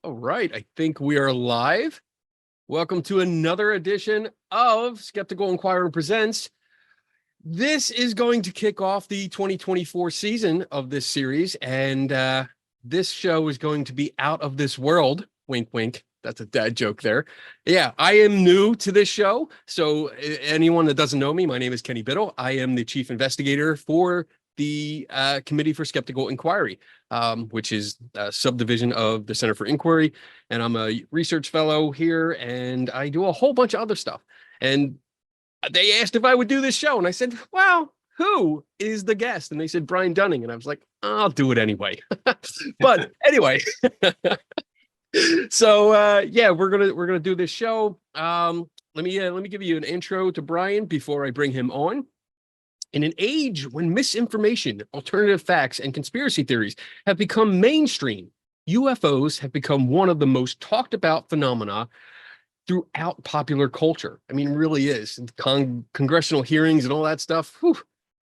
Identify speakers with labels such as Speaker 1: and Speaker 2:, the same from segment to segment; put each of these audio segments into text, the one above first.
Speaker 1: All right, I think we are live. Welcome to another edition of Skeptical Inquirer Presents. This is going to kick off the 2024 season of this series, and this show is going to be out of this world. Wink, wink. That's a dad joke there. Yeah, I am new to this show, so anyone that doesn't know me, my name is Kenny Biddle. I am the chief investigator for the Committee for Skeptical Inquiry, which is a subdivision of the Center for Inquiry. And I'm a research fellow here, and I do a whole bunch of other stuff. And they asked if I would do this show, and I said, well, who is the guest? And they said, Brian Dunning. And I was like, I'll do it anyway. But anyway, so yeah, we're gonna do this show. Let me give you an intro to Brian before I bring him on. In an age when misinformation, alternative facts, and conspiracy theories have become mainstream, UFOs have become one of the most talked about phenomena throughout popular culture. I mean, it really is. Congressional hearings and all that stuff.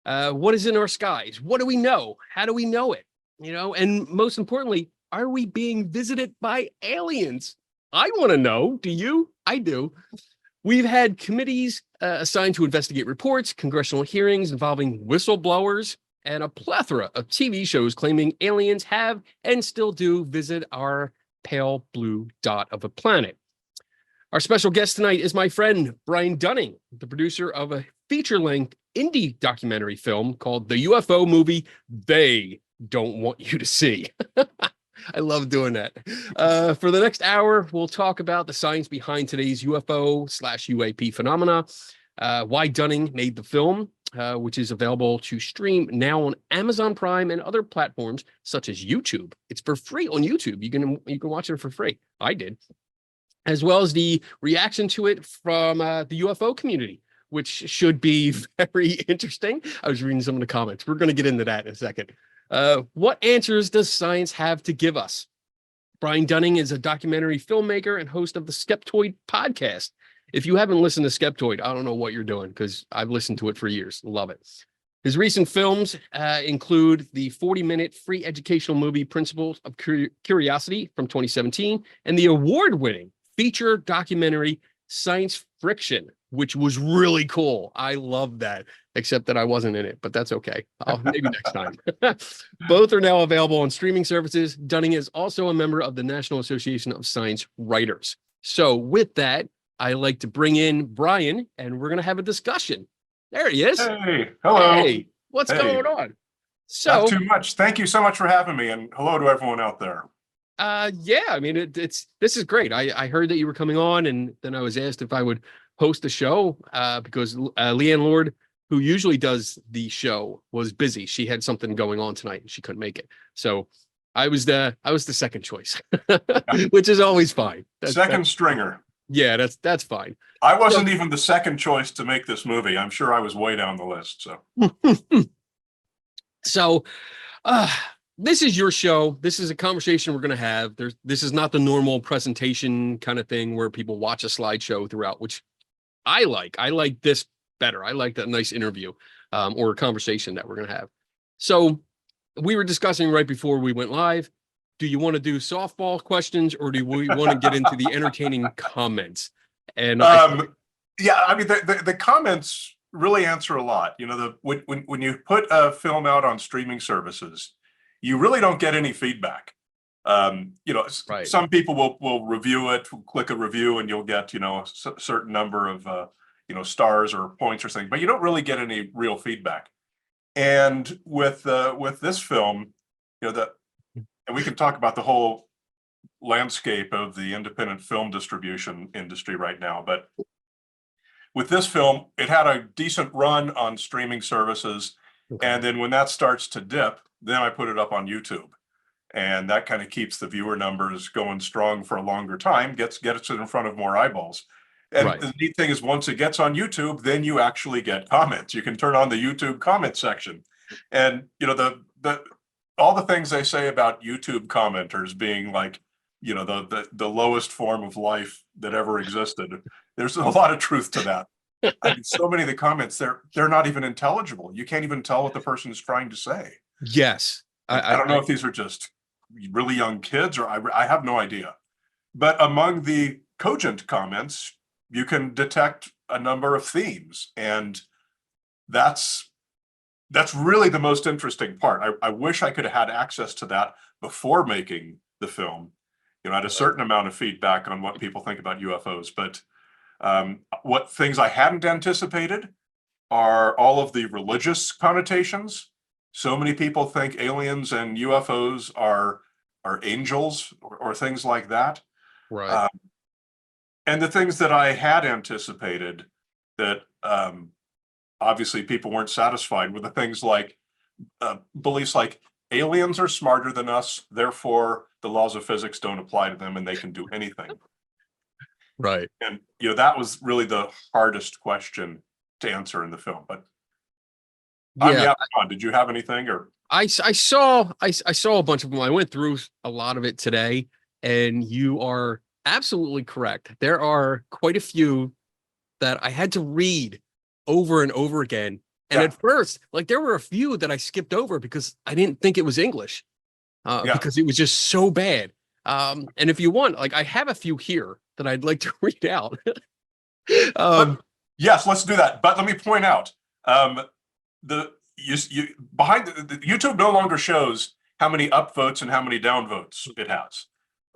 Speaker 1: What is in our skies? What do we know? How do we know it? You know, and most importantly, are we being visited by aliens? I want to know. Do you? I do. We've had committees assigned to investigate reports, congressional hearings involving whistleblowers, and a plethora of TV shows claiming aliens have and still do visit our pale blue dot of a planet. Our special guest tonight is my friend, Brian Dunning, the producer of a feature-length indie documentary film called the UFO movie They Don't Want You to See. I love doing that. For the next hour, we'll talk about the science behind today's UFO/UAP phenomena, why Dunning made the film, which is available to stream now on Amazon Prime and other platforms such as YouTube. It's for free on YouTube. You can watch it for free. I did. As well as the reaction to it from the UFO community, which should be very interesting. I was reading some of the comments. We're going to get into that in a second. What answers does science have to give us? Brian Dunning is a documentary filmmaker and host of the Skeptoid podcast. If you haven't listened to Skeptoid, I don't know what you're doing, because I've listened to it for years. Love it. His recent films include the 40-minute free educational movie Principles of Curiosity from 2017 and the award-winning feature documentary Science Friction, which was really cool. I love that, except that I wasn't in it, but that's okay. Maybe next time. Both are now available on streaming services. Dunning is also a member of the National Association of Science Writers. So with that, I like to bring in Brian, and we're going to have a discussion. There he is.
Speaker 2: Hey, hello.
Speaker 1: Hey, what's going on? So,
Speaker 2: not too much. Thank you so much for having me, and hello to everyone out there.
Speaker 1: Yeah, I mean, this is great. I heard that you were coming on, and then I was asked if I would host the show because Leanne Lord, who usually does the show, was busy. She had something going on tonight and she couldn't make it. So I was the second choice, which is always fine.
Speaker 2: Second stringer.
Speaker 1: Yeah, that's fine.
Speaker 2: I wasn't even the second choice to make this movie. I'm sure I was way down the list.
Speaker 1: So this is your show. This is a conversation we're going to have. This is not the normal presentation kind of thing where people watch a slideshow throughout, which I like. I like this better. I like that nice interview or a conversation that we're going to have. So we were discussing right before we went live. Do you want to do softball questions, or do we want to get into the entertaining comments? And
Speaker 2: yeah, I mean, the comments really answer a lot. You know, when you put a film out on streaming services, you really don't get any feedback. You know, right. Some people will review it, click a review, and you'll get, you know, a certain number of you know, stars or points or something, but you don't really get any real feedback. And with this film, you know, and we can talk about the whole landscape of the independent film distribution industry right now, but with this film, it had a decent run on streaming services. Okay. And then when that starts to dip, then I put it up on YouTube. And that kind of keeps the viewer numbers going strong for a longer time, gets it in front of more eyeballs. And right. The neat thing is, once it gets on YouTube, then you actually get comments. You can turn on the YouTube comment section. And, you know, all the things they say about YouTube commenters being like, you know, the lowest form of life that ever existed. There's a lot of truth to that. I mean, so many of the comments, they're not even intelligible. You can't even tell what the person is trying to say.
Speaker 1: Yes.
Speaker 2: I don't know if these are just really young kids, or I have no idea. But among the cogent comments, you can detect a number of themes, and that's really the most interesting part. I wish I could have had access to that before making the film. I had a certain amount of feedback on what people think about UFOs, but what things I hadn't anticipated are all of the religious connotations. So many people think aliens and UFOs are angels or things like that.
Speaker 1: Right.
Speaker 2: And the things that I had anticipated that obviously people weren't satisfied with, the things like beliefs like aliens are smarter than us, therefore the laws of physics don't apply to them and they can do anything.
Speaker 1: Right.
Speaker 2: And that was really the hardest question to answer in the film. But
Speaker 1: Yeah.
Speaker 2: did you have anything? Or
Speaker 1: I saw a bunch of them. I went through a lot of it today, and you are absolutely correct. There are quite a few that I had to read over and over again. And at first, like, there were a few that I skipped over because I didn't think it was English, because it was just so bad. And if you want, like, I have a few here that I'd like to read out.
Speaker 2: Yes, let's do that. But let me point out, behind the YouTube no longer shows how many upvotes and how many downvotes it has.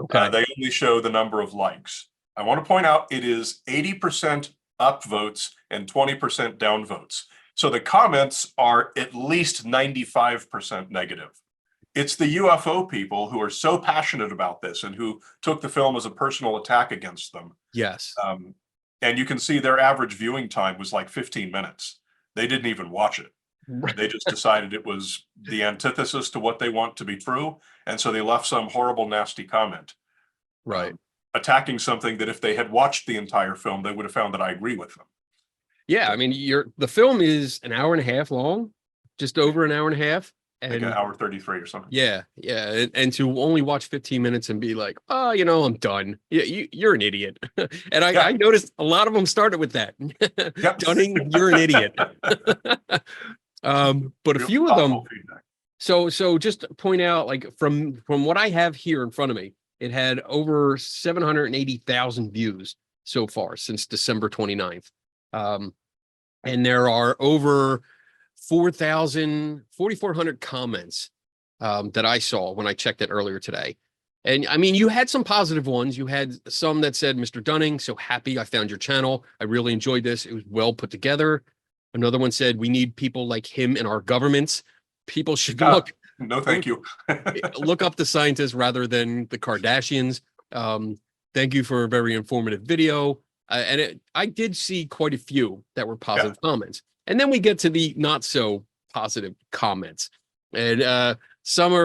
Speaker 1: Okay.
Speaker 2: They only show the number of likes. I want to point out it is 80% upvotes and 20% downvotes. So the comments are at least 95% negative. It's the UFO people who are so passionate about this and who took the film as a personal attack against them.
Speaker 1: Yes.
Speaker 2: And you can see their average viewing time was like 15 minutes. They didn't even watch it. They just decided it was the antithesis to what they want to be true. And so they left some horrible, nasty comment.
Speaker 1: Right.
Speaker 2: Attacking something that if they had watched the entire film, they would have found that I agree with them.
Speaker 1: Yeah. I mean, the film is an hour and a half long, just over an hour and a half. And
Speaker 2: like an hour 33 or something.
Speaker 1: Yeah. Yeah. And to only watch 15 minutes and be like, oh, I'm done. Yeah, you're an idiot. And I noticed a lot of them started with that.
Speaker 2: Yep.
Speaker 1: Dunning, you're an idiot. But a few of them. So just to point out, like, from what I have here in front of me, it had over 780,000 views so far since December 29th. And there are over 4,400 comments that I saw when I checked it earlier today. And I mean, you had some positive ones. You had some that said, Mr. Dunning, so happy I found your channel. I really enjoyed this. It was well put together. Another one said, we need people like him in our governments. People should look.
Speaker 2: No, thank you.
Speaker 1: Look up the scientists rather than the Kardashians. Thank you for a very informative video. I did see quite a few that were positive comments. And then we get to the not so positive comments. And some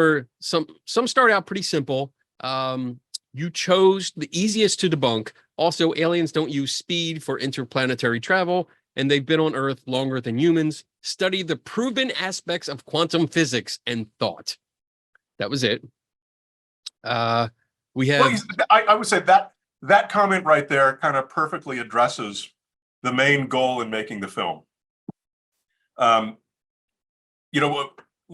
Speaker 1: start out pretty simple. You chose the easiest to debunk. Also, aliens don't use speed for interplanetary travel, and they've been on Earth longer than humans. Study the proven aspects of quantum physics and thought. That was it. We have.
Speaker 2: Well, I would say that comment right there kind of perfectly addresses the main goal in making the film. We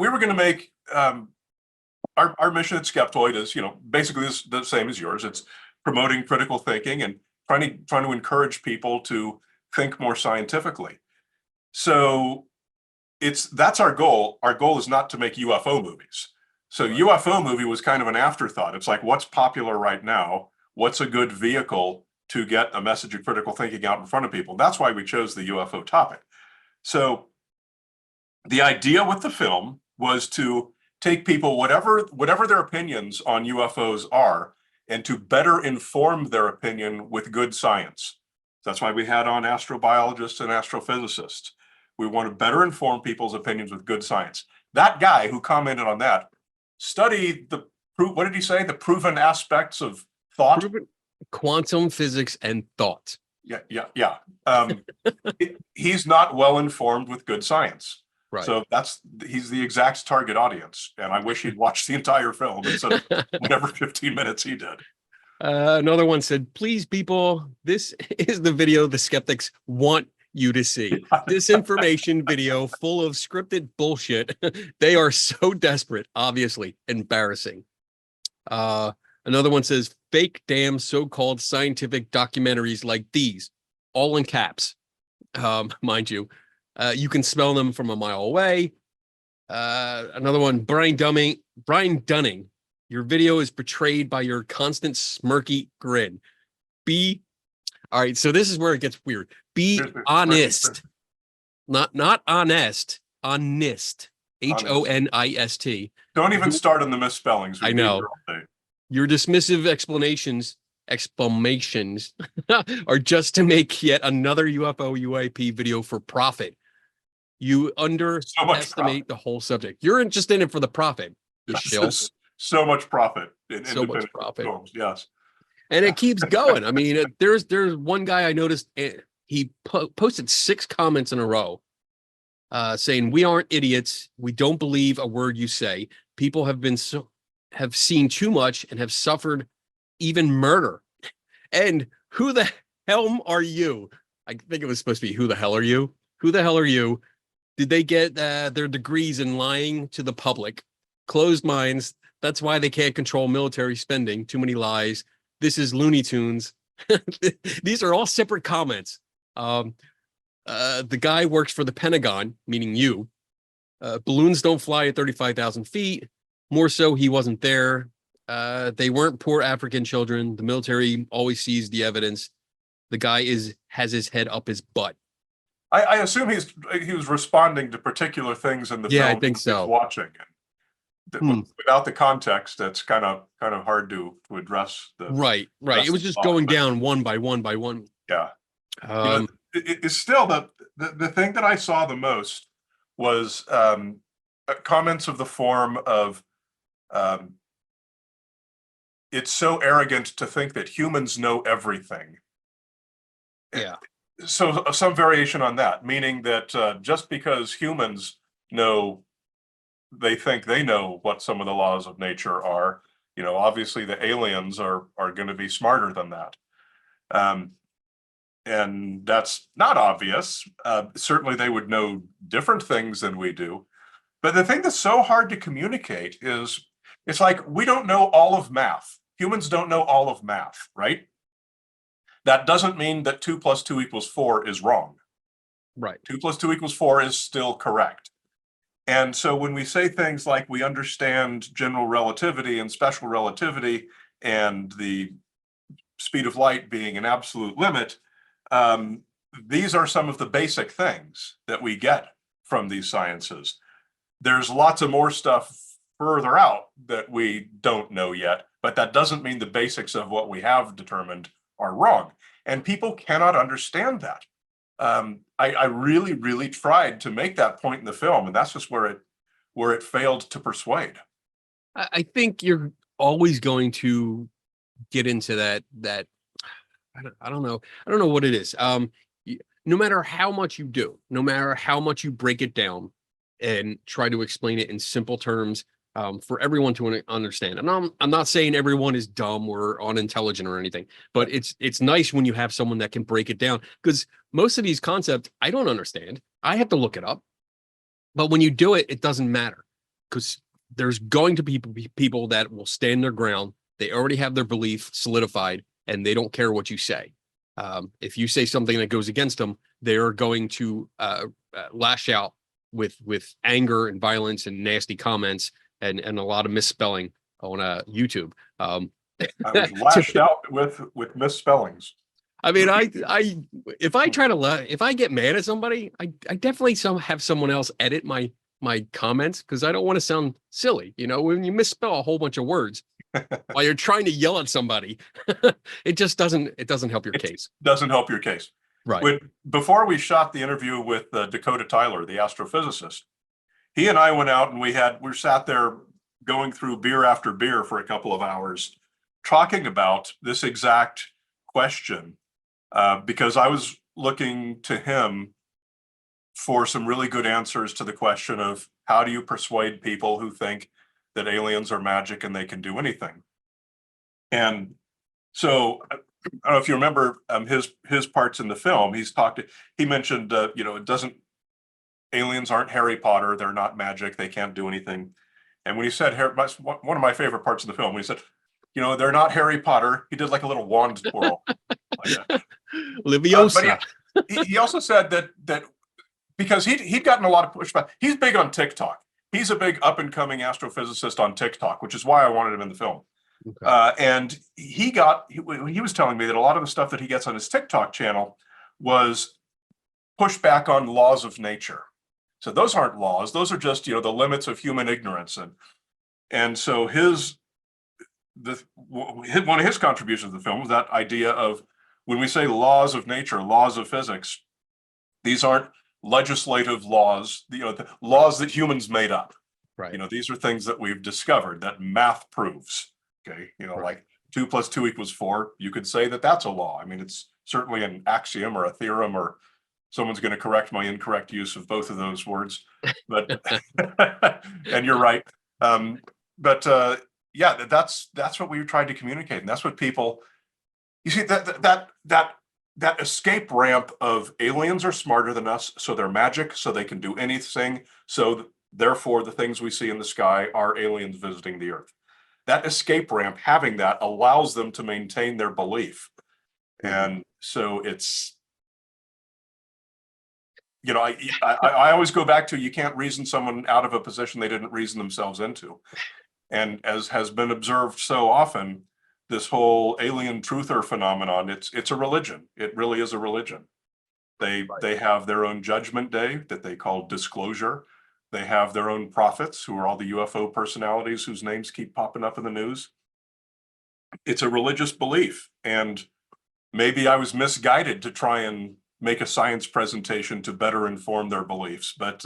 Speaker 2: were going to make our mission at Skeptoid is, basically the same as yours. It's promoting critical thinking and trying to encourage people to think more scientifically. So that's our goal. Our goal is not to make UFO movies. So UFO movie was kind of an afterthought. It's like, what's popular right now? What's a good vehicle to get a message of critical thinking out in front of people? That's why we chose the UFO topic. So the idea with the film was to take people, whatever their opinions on UFOs are, and to better inform their opinion with good science. That's why we had on astrobiologists and astrophysicists. We want to better inform people's opinions with good science. That guy who commented on that studied what did he say? The proven aspects of thought?
Speaker 1: Quantum physics and thought.
Speaker 2: Yeah. He's not well informed with good science.
Speaker 1: Right.
Speaker 2: So he's the exact target audience. And I wish he'd watched the entire film instead of whatever 15 minutes he did.
Speaker 1: Another one said, please, people, this is the video the skeptics want you to see. Disinformation video full of scripted bullshit. They are so desperate, obviously embarrassing. Another one says fake damn so-called scientific documentaries like these, all in caps. Mind you, you can smell them from a mile away. Another one, Brian Dunning, your video is portrayed by your constant smirky grin. All right, so this is where it gets weird. Be honest, not honest, honest, HONIST.
Speaker 2: Don't even start on the misspellings.
Speaker 1: I know. Your dismissive exclamations are just to make yet another UFO UAP video for profit. You underestimate the whole subject. You're just in it for the profit.
Speaker 2: So much profit.
Speaker 1: So much profit.
Speaker 2: Films, yes.
Speaker 1: And it keeps going. I mean, there's one guy I noticed, he posted 6 comments in a row saying, we aren't idiots. We don't believe a word you say. People have seen too much and have suffered even murder. And who the hell are you? I think it was supposed to be, who the hell are you? Who the hell are you? Did they get their degrees in lying to the public? Closed minds. That's why they can't control military spending. Too many lies. This is Looney Tunes. These are all separate comments. The guy works for the Pentagon, meaning you. Balloons don't fly at 35,000 feet. More so, he wasn't there. They weren't poor African children. The military always sees the evidence. The guy has his head up his butt.
Speaker 2: I assume he was responding to particular things in the film.
Speaker 1: I think so.
Speaker 2: Watching, without the context, that's kind of hard to address.
Speaker 1: Right. It was just going down one by one.
Speaker 2: Yeah. It's still the thing that I saw the most was comments of the form of, it's so arrogant to think that humans know everything.
Speaker 1: Yeah.
Speaker 2: So some variation on that, meaning that just because humans know, they think they know what some of the laws of nature are, obviously the aliens are going to be smarter than that. And that's not obvious. Certainly they would know different things than we do. But the thing that's so hard to communicate is, it's like, we don't know all of math. Humans don't know all of math, right? That doesn't mean that 2 + 2 = 4 is wrong.
Speaker 1: Right.
Speaker 2: 2 + 2 = 4 is still correct. And so when we say things like we understand general relativity and special relativity and the speed of light being an absolute limit, these are some of the basic things that we get from these sciences. There's lots of more stuff further out that we don't know yet, but that doesn't mean the basics of what we have determined are wrong. And people cannot understand that. I really, really tried to make that point in the film, and that's just where it failed to persuade.
Speaker 1: I think you're always going to get into that I don't know what it is. No matter how much you do, no matter how much you break it down and try to explain it in simple terms, for everyone to understand. And I'm not saying everyone is dumb or unintelligent or anything, but it's nice when you have someone that can break it down, because most of these concepts I don't understand. I have to look it up. But when you do it, it doesn't matter, because there's going to be people that will stand their ground. They already have their belief solidified, and they don't care what you say. If you say something that goes against them, they're going to lash out with anger and violence and nasty comments and a lot of misspelling on YouTube.
Speaker 2: I was lashed out with misspellings.
Speaker 1: I mean, if I get mad at somebody, I definitely have someone else edit my comments, because I don't want to sound silly. When you misspell a whole bunch of words while you're trying to yell at somebody, it doesn't help your case.
Speaker 2: Doesn't help your case.
Speaker 1: Right.
Speaker 2: Before we shot the interview with Dakota Tyler, the astrophysicist, he and I went out and we sat there going through beer after beer for a couple of hours, talking about this exact question, because I was looking to him for some really good answers to the question of, how do you persuade people who think that aliens are magic and they can do anything? And so I don't know if you remember his parts in the film. He mentioned, aliens aren't Harry Potter. They're not magic. They can't do anything. And when he said, one of my favorite parts of the film, when he said, they're not Harry Potter. He did like a little wand twirl. Like that.
Speaker 1: Leviosa.
Speaker 2: But he also said that because he'd gotten a lot of pushback. He's big on TikTok. He's a big up and coming astrophysicist on TikTok, which is why I wanted him in the film.
Speaker 1: Okay.
Speaker 2: And he was telling me that a lot of the stuff that he gets on his TikTok channel was pushback on laws of nature. So those aren't laws; those are just the limits of human ignorance. And so one of his contributions to the film was that idea of when we say laws of nature, laws of physics, these aren't legislative laws, the laws that humans made up.
Speaker 1: Right.
Speaker 2: These are things that we've discovered that math proves. Okay.
Speaker 1: Right.
Speaker 2: Like 2 + 2 = 4. You could say that that's a law. I mean, it's certainly an axiom or a theorem, or someone's going to correct my incorrect use of both of those words. But and you're right. Yeah, that's what we tried to communicate, and that's what people. You see that escape ramp of aliens are smarter than us, so they're magic, so they can do anything. So therefore, the things we see in the sky are aliens visiting the Earth. That escape ramp, having that, allows them to maintain their belief, and so it's. I always go back to, you can't reason someone out of a position they didn't reason themselves into. And as has been observed so often, this whole alien truther phenomenon, it's a religion. It really is a religion. They have their own judgment day that they call disclosure. They have their own prophets, who are all the UFO personalities whose names keep popping up in the news. It's a religious belief. And maybe I was misguided to try and make a science presentation to better inform their beliefs. But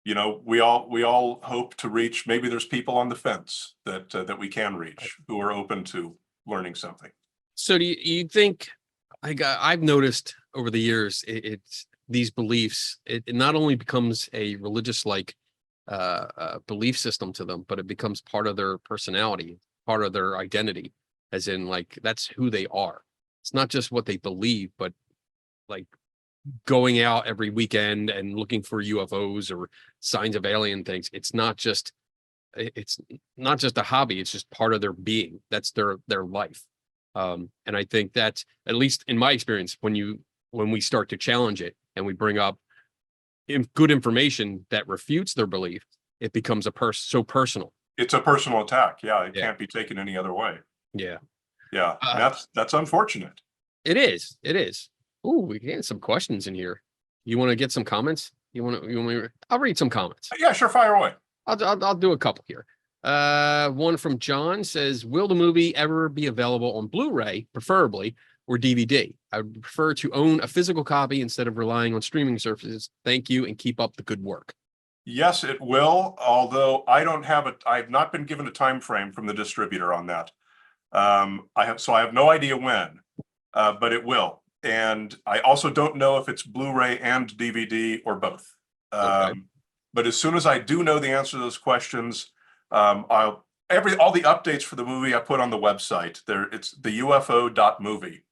Speaker 2: we all hope to reach. Maybe there's people on the fence that we can reach who are open to learning something.
Speaker 1: So do you think, I've noticed over the years, it's these beliefs, it not only becomes a religious belief system to them, but it becomes part of their personality, part of their identity, as in like that's who they are. It's not just what they believe, but like going out every weekend and looking for UFOs or signs of alien things. It's not just a hobby. It's just part of their being. That's their life. And I think that's, at least in my experience, when we start to challenge it and we bring up good information that refutes their belief, it becomes so personal.
Speaker 2: It's a personal attack. Yeah, it can't be taken any other way.
Speaker 1: Yeah.
Speaker 2: That's unfortunate.
Speaker 1: It is. Ooh, we can get some questions in here. You want to get some comments? You want me? I'll read some comments.
Speaker 2: Yeah, sure. Fire away.
Speaker 1: I'll do a couple here. One from John says, will the movie ever be available on Blu-ray, preferably, or DVD? I would prefer to own a physical copy instead of relying on streaming services. Thank you, and keep up the good work.
Speaker 2: Yes, it will. Although I have not been given a time frame from the distributor on that. I have no idea when, but it will. And I also don't know if it's Blu-ray and DVD or both.
Speaker 1: Okay.
Speaker 2: But as soon as I do know the answer to those questions, all the updates for the movie I put on the website. It's the UFO.movie.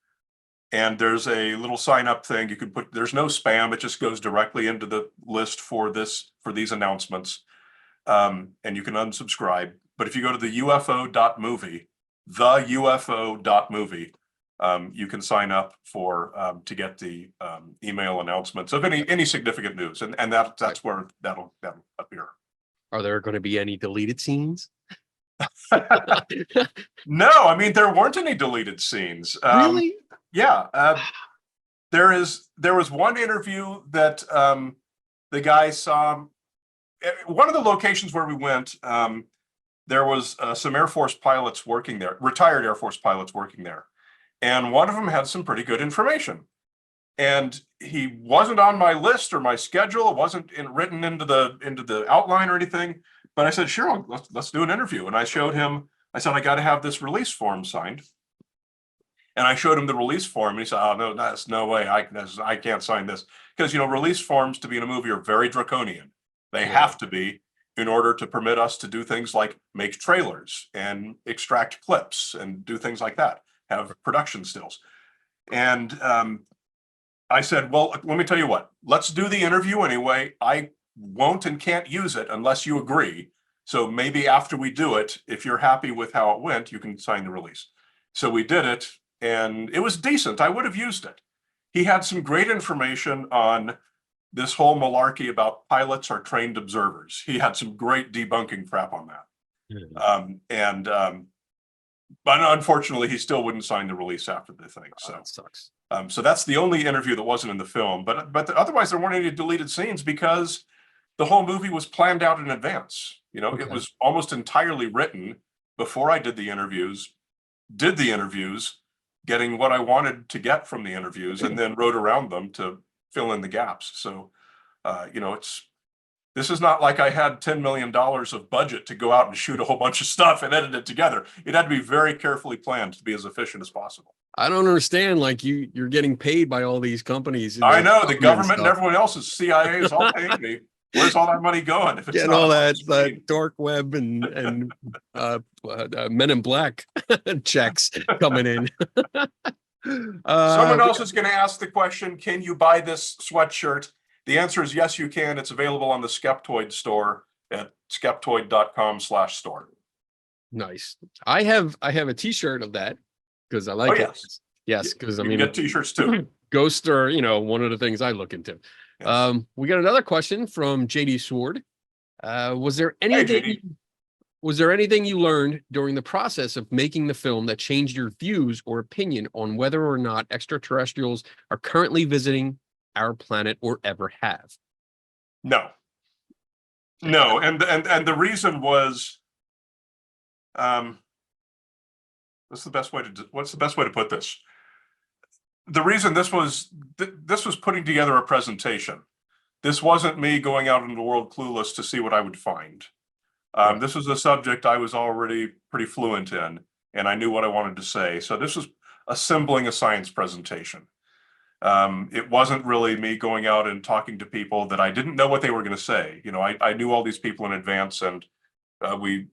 Speaker 2: And there's a little sign up thing you can put. There's no spam. It just goes directly into the list for these announcements. And you can unsubscribe. But if you go to the UFO.movie, you can sign up to get the email announcements of any significant news, and that's where that'll appear.
Speaker 1: Are there going to be any deleted scenes?
Speaker 2: No, I mean, there weren't any deleted scenes.
Speaker 1: Really?
Speaker 2: Yeah. There was one interview that the guy saw. One of the locations where we went, there was some Air Force pilots working there, retired Air Force pilots working there. And one of them had some pretty good information. And he wasn't on my list or my schedule. It wasn't written into the outline or anything. But I said, sure, let's do an interview. And I showed him, I said, I got to have this release form signed. And I showed him the release form. And he said, oh, no, that's no way. I can't sign this. Because, release forms to be in a movie are very draconian. They have to be, in order to permit us to do things like make trailers and extract clips and do things like that, have production stills. And I said, well, let me tell you what, let's do the interview anyway. I won't and can't use it unless you agree. So maybe after we do it, if you're happy with how it went, you can sign the release. So we did it, and it was decent. I would have used it. He had some great information on this whole malarkey about pilots are trained observers. He had some great debunking crap on that. But unfortunately, he still wouldn't sign the release after the thing. So
Speaker 1: that sucks.
Speaker 2: So that's the only interview that wasn't in the film. But otherwise, there weren't any deleted scenes because the whole movie was planned out in advance. You know, It was almost entirely written before I did the interviews, getting what I wanted to get from the interviews, and then wrote around them to fill in the gaps. So, this is not like I had $10 million of budget to go out and shoot a whole bunch of stuff and edit it together. It had to be very carefully planned to be as efficient as possible.
Speaker 1: I don't understand. Like you're getting paid by all these companies.
Speaker 2: I know the government and everyone else is CIA is all paying me. Where's all that money going? If it's
Speaker 1: getting
Speaker 2: not
Speaker 1: all that dark web and Men in Black checks coming in.
Speaker 2: Someone else is going to ask the question, can you buy this sweatshirt? The answer is yes, you can. It's available on the Skeptoid store at skeptoid.com/store.
Speaker 1: Nice. I have a t-shirt of that because I like it. Yes, because I mean,
Speaker 2: get t-shirts too.
Speaker 1: Ghosts are, one of the things I look into. Yes. We got another question from JD Sword. Was there anything you learned during the process of making the film that changed your views or opinion on whether or not extraterrestrials are currently visiting our planet or ever have?
Speaker 2: No. And the reason was, what's the best way to put this? The reason this was putting together a presentation. This wasn't me going out into the world clueless to see what I would find. This was a subject I was already pretty fluent in, and I knew what I wanted to say. So this was assembling a science presentation. It wasn't really me going out and talking to people that I didn't know what they were going to say. I knew all these people in advance, and we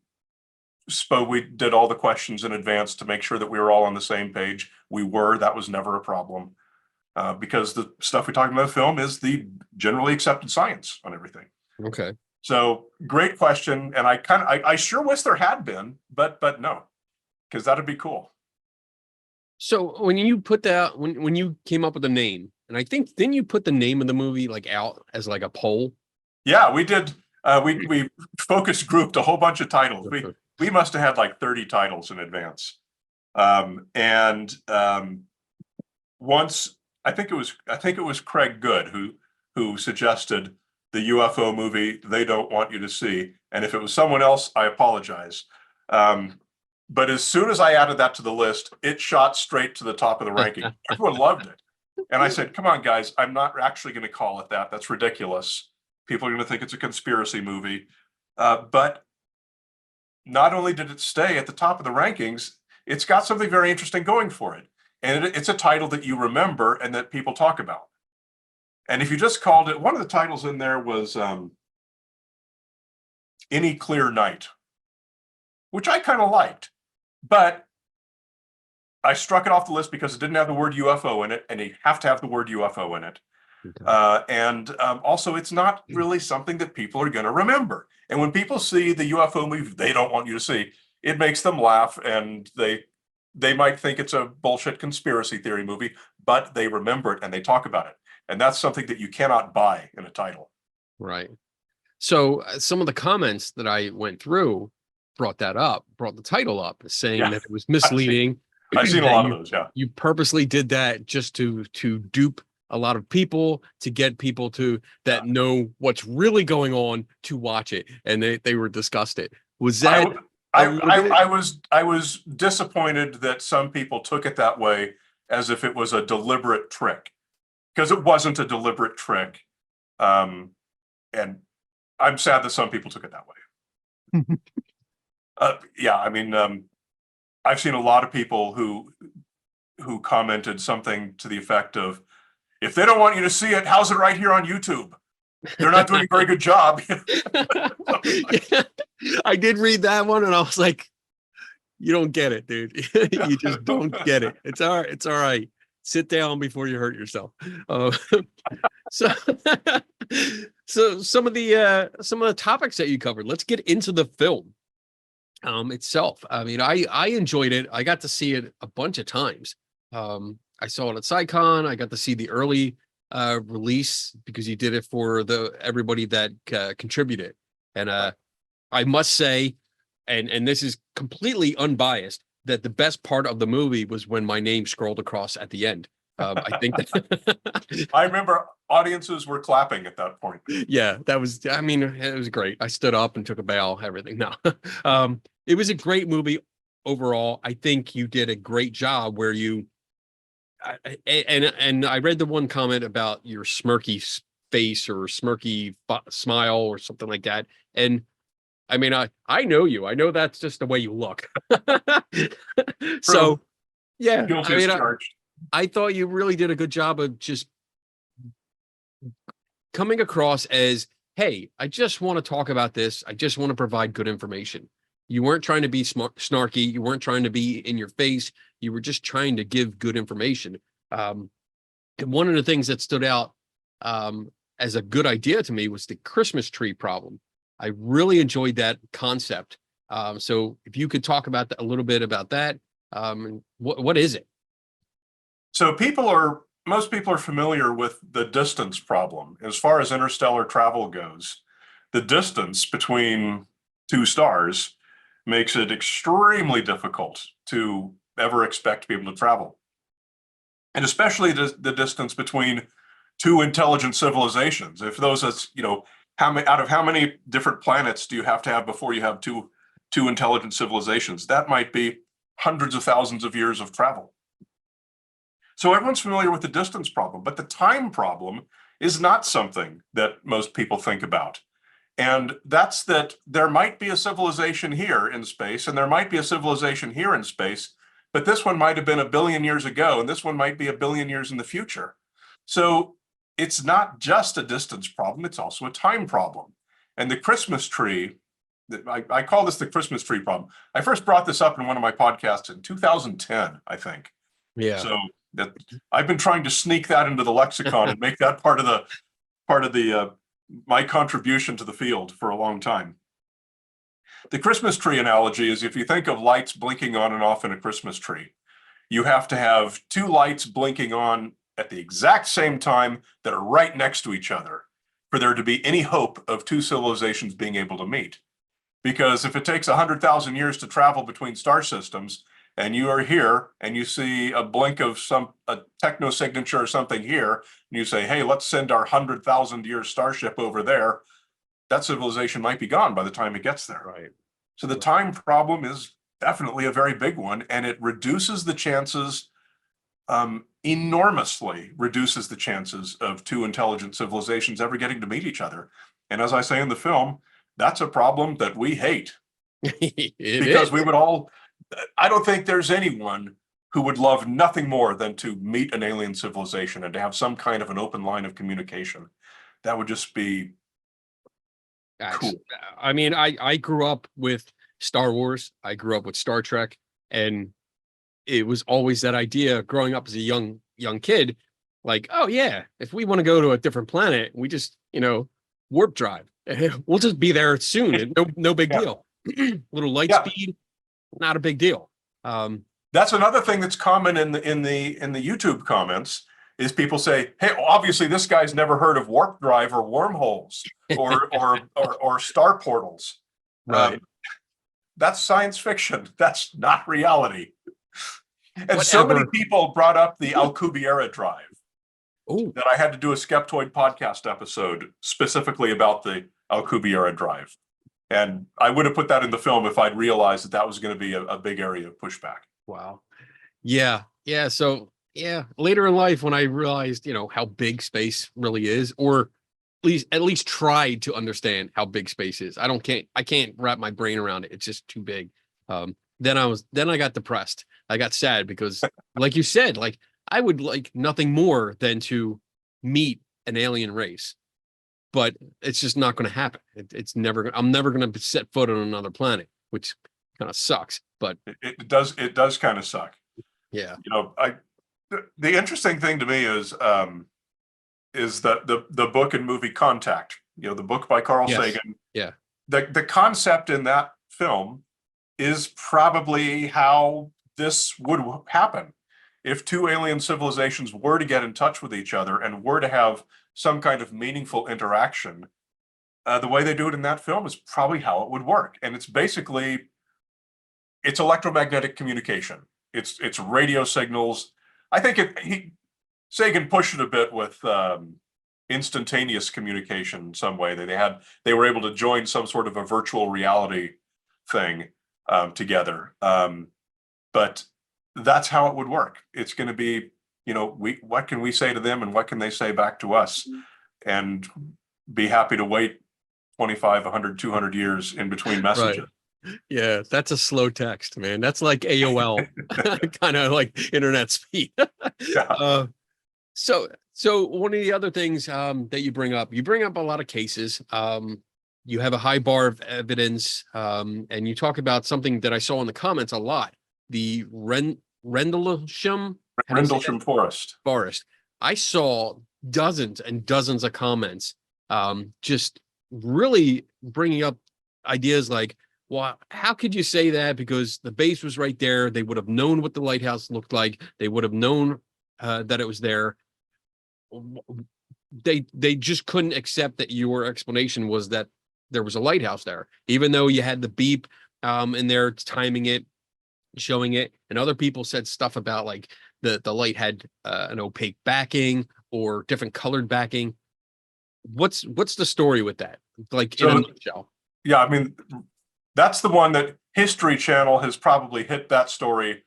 Speaker 2: did all the questions in advance to make sure that we were all on the same page. That was never a problem, because the stuff we talked about in the film is the generally accepted science on everything.
Speaker 1: Okay.
Speaker 2: So great question. And I sure wish there had been, but no, because that'd be cool.
Speaker 1: So when you put that, when you came up with the name, and I think, didn't you put the name of the movie out as a poll?
Speaker 2: Yeah, we did. We focus grouped a whole bunch of titles. We must have had 30 titles in advance. Once I think it was Craig Good who suggested the UFO movie They Don't Want You to See. And if it was someone else, I apologize. But as soon as I added that to the list, it shot straight to the top of the ranking. Everyone loved it. And I said, come on, guys, I'm not actually going to call it that. That's ridiculous. People are going to think it's a conspiracy movie. But not only did it stay at the top of the rankings, it's got something very interesting going for it. And it's a title that you remember and that people talk about. And if you just called it, one of the titles in there was Any Clear Night, which I kind of liked. But I struck it off the list because it didn't have the word UFO in it, and you have to have the word UFO in it. Okay. Also, it's not really something that people are going to remember. And when people see the UFO movie They Don't Want You to See, it makes them laugh, and they might think it's a bullshit conspiracy theory movie, but they remember it and they talk about it. And that's something that you cannot buy in a title.
Speaker 1: Right. So some of the comments that I went through brought the title up, saying that it was misleading.
Speaker 2: I've seen a lot of those, yeah.
Speaker 1: You purposely did that just to dupe a lot of people, to get people that know what's really going on to watch it, and they were disgusted. Was that
Speaker 2: I was disappointed that some people took it that way, as if it was a deliberate trick, because it wasn't a deliberate trick. And I'm sad that some people took it that way. Yeah, I mean, I've seen a lot of people who commented something to the effect of, if they don't want you to see it, how's it right here on YouTube? They're not doing a very good job.
Speaker 1: Yeah, I did read that one, and I was like, you don't get it, dude. You just don't get it. It's all right. It's all right. Sit down before you hurt yourself. So some of the topics that you covered, let's get into the film itself. I mean, I enjoyed it. I got to see it a bunch of times. I saw it at SciCon. I got to see the early release because you did it for everybody that contributed. And I must say, and this is completely unbiased, that the best part of the movie was when my name scrolled across at the end. I think that
Speaker 2: I remember audiences were clapping at that point.
Speaker 1: yeah, I mean, it was great. I stood up and took a bow, everything. No, it was a great movie overall. I think you did a great job where and I read the one comment about your smirky face or smirky smile or something like that. And I mean, I know you. I know that's just the way you look. So yeah,
Speaker 2: Guilty
Speaker 1: I
Speaker 2: as
Speaker 1: mean,
Speaker 2: charged.
Speaker 1: I thought you really did a good job of just coming across as, hey, I just want to talk about this. I just want to provide good information. You weren't trying to be snarky. You weren't trying to be in your face. You were just trying to give good information. And one of the things that stood out as a good idea to me was the Christmas tree problem. I really enjoyed that concept. So if you could talk about a little bit about that, what is it?
Speaker 2: So most people are familiar with the distance problem. As far as interstellar travel goes, the distance between two stars makes it extremely difficult to ever expect people to travel. And especially the distance between two intelligent civilizations. If those are, how many different planets do you have to have before you have two intelligent civilizations? That might be hundreds of thousands of years of travel. So everyone's familiar with the distance problem, but the time problem is not something that most people think about. And that's that there might be a civilization here in space, and there might be a civilization here in space, but this one might have been 1 billion years ago, and this one might be 1 billion years in the future. So it's not just a distance problem, it's also a time problem. And the Christmas tree, I call this the Christmas tree problem. I first brought this up in one of my podcasts in 2010, I think.
Speaker 1: Yeah.
Speaker 2: So that I've been trying to sneak that into the lexicon and make that part of the my contribution to the field for a long time. The Christmas tree analogy is if you think of lights blinking on and off in a Christmas tree, you have to have two lights blinking on at the exact same time that are right next to each other for there to be any hope of two civilizations being able to meet. Because if it takes 100,000 years to travel between star systems, and you are here and you see a blink of a techno signature or something here, and you say, hey, let's send our 100,000 year starship over there, that civilization might be gone by the time it gets there.
Speaker 1: Right.
Speaker 2: So the time problem is definitely a very big one, and it reduces the chances, enormously reduces the chances of two intelligent civilizations ever getting to meet each other. And as I say in the film, that's a problem that we hate. Because we would all, I don't think there's anyone who would love nothing more than to meet an alien civilization and to have some kind of an open line of communication. That would just be cool.
Speaker 1: I mean, I grew up with Star Wars. I grew up with Star Trek, and it was always that idea growing up as a young kid, like, oh yeah, if we want to go to a different planet, we just, warp drive. We'll just be there soon. No big deal. Little light speed, not a big deal.
Speaker 2: That's another thing that's common in the YouTube comments is people say, hey, obviously this guy's never heard of warp drive or wormholes or star portals.
Speaker 1: Right.
Speaker 2: That's science fiction. That's not reality. And so
Speaker 1: Whatever.
Speaker 2: many people brought up the Alcubierre drive.
Speaker 1: Oh,
Speaker 2: that I had to do a Skeptoid podcast episode specifically about the Alcubierre drive. And I would have put that in the film if I'd realized that was going to be a big area of pushback.
Speaker 1: wow. Yeah. Yeah. So yeah, later in life when I realized, how big space really is, or at least tried to understand how big space is. I can't wrap my brain around it. It's just too big. Then I got depressed. I got sad because like you said, like I would like nothing more than to meet an alien race, but it's just not going to happen. I'm never going to set foot on another planet, which kind of sucks, but
Speaker 2: it does kind of suck.
Speaker 1: Yeah.
Speaker 2: The interesting thing to me is that the book and movie Contact the book by Carl
Speaker 1: Yes.
Speaker 2: Sagan.
Speaker 1: Yeah.
Speaker 2: The concept in that film is probably how this would happen. If two alien civilizations were to get in touch with each other and were to have some kind of meaningful interaction, the way they do it in that film is probably how it would work. And it's basically, it's electromagnetic communication. It's radio signals. I think Sagan pushed it a bit with instantaneous communication in some way. They were able to join some sort of a virtual reality thing together. But that's how it would work. It's going to be, what can we say to them and what can they say back to us? And be happy to wait 25, 100, 200 years in between messages.
Speaker 1: Right. Yeah, that's a slow text, man. That's like AOL, kind of like internet speed.
Speaker 2: Yeah.
Speaker 1: So one of the other things that you bring up a lot of cases. You have a high bar of evidence, and you talk about something that I saw in the comments a lot. The Rendlesham
Speaker 2: Forest.
Speaker 1: I saw dozens and dozens of comments, just really bringing up ideas like, well, how could you say that? Because the base was right there. They would have known what the lighthouse looked like. They would have known that it was there. They just couldn't accept that your explanation was that there was a lighthouse there, even though you had the beep in there timing it, showing it. And other people said stuff about like the light had an opaque backing or different colored backing. What's the story with that? Like, in a nutshell.
Speaker 2: Yeah, I mean, that's the one that History Channel has probably hit that story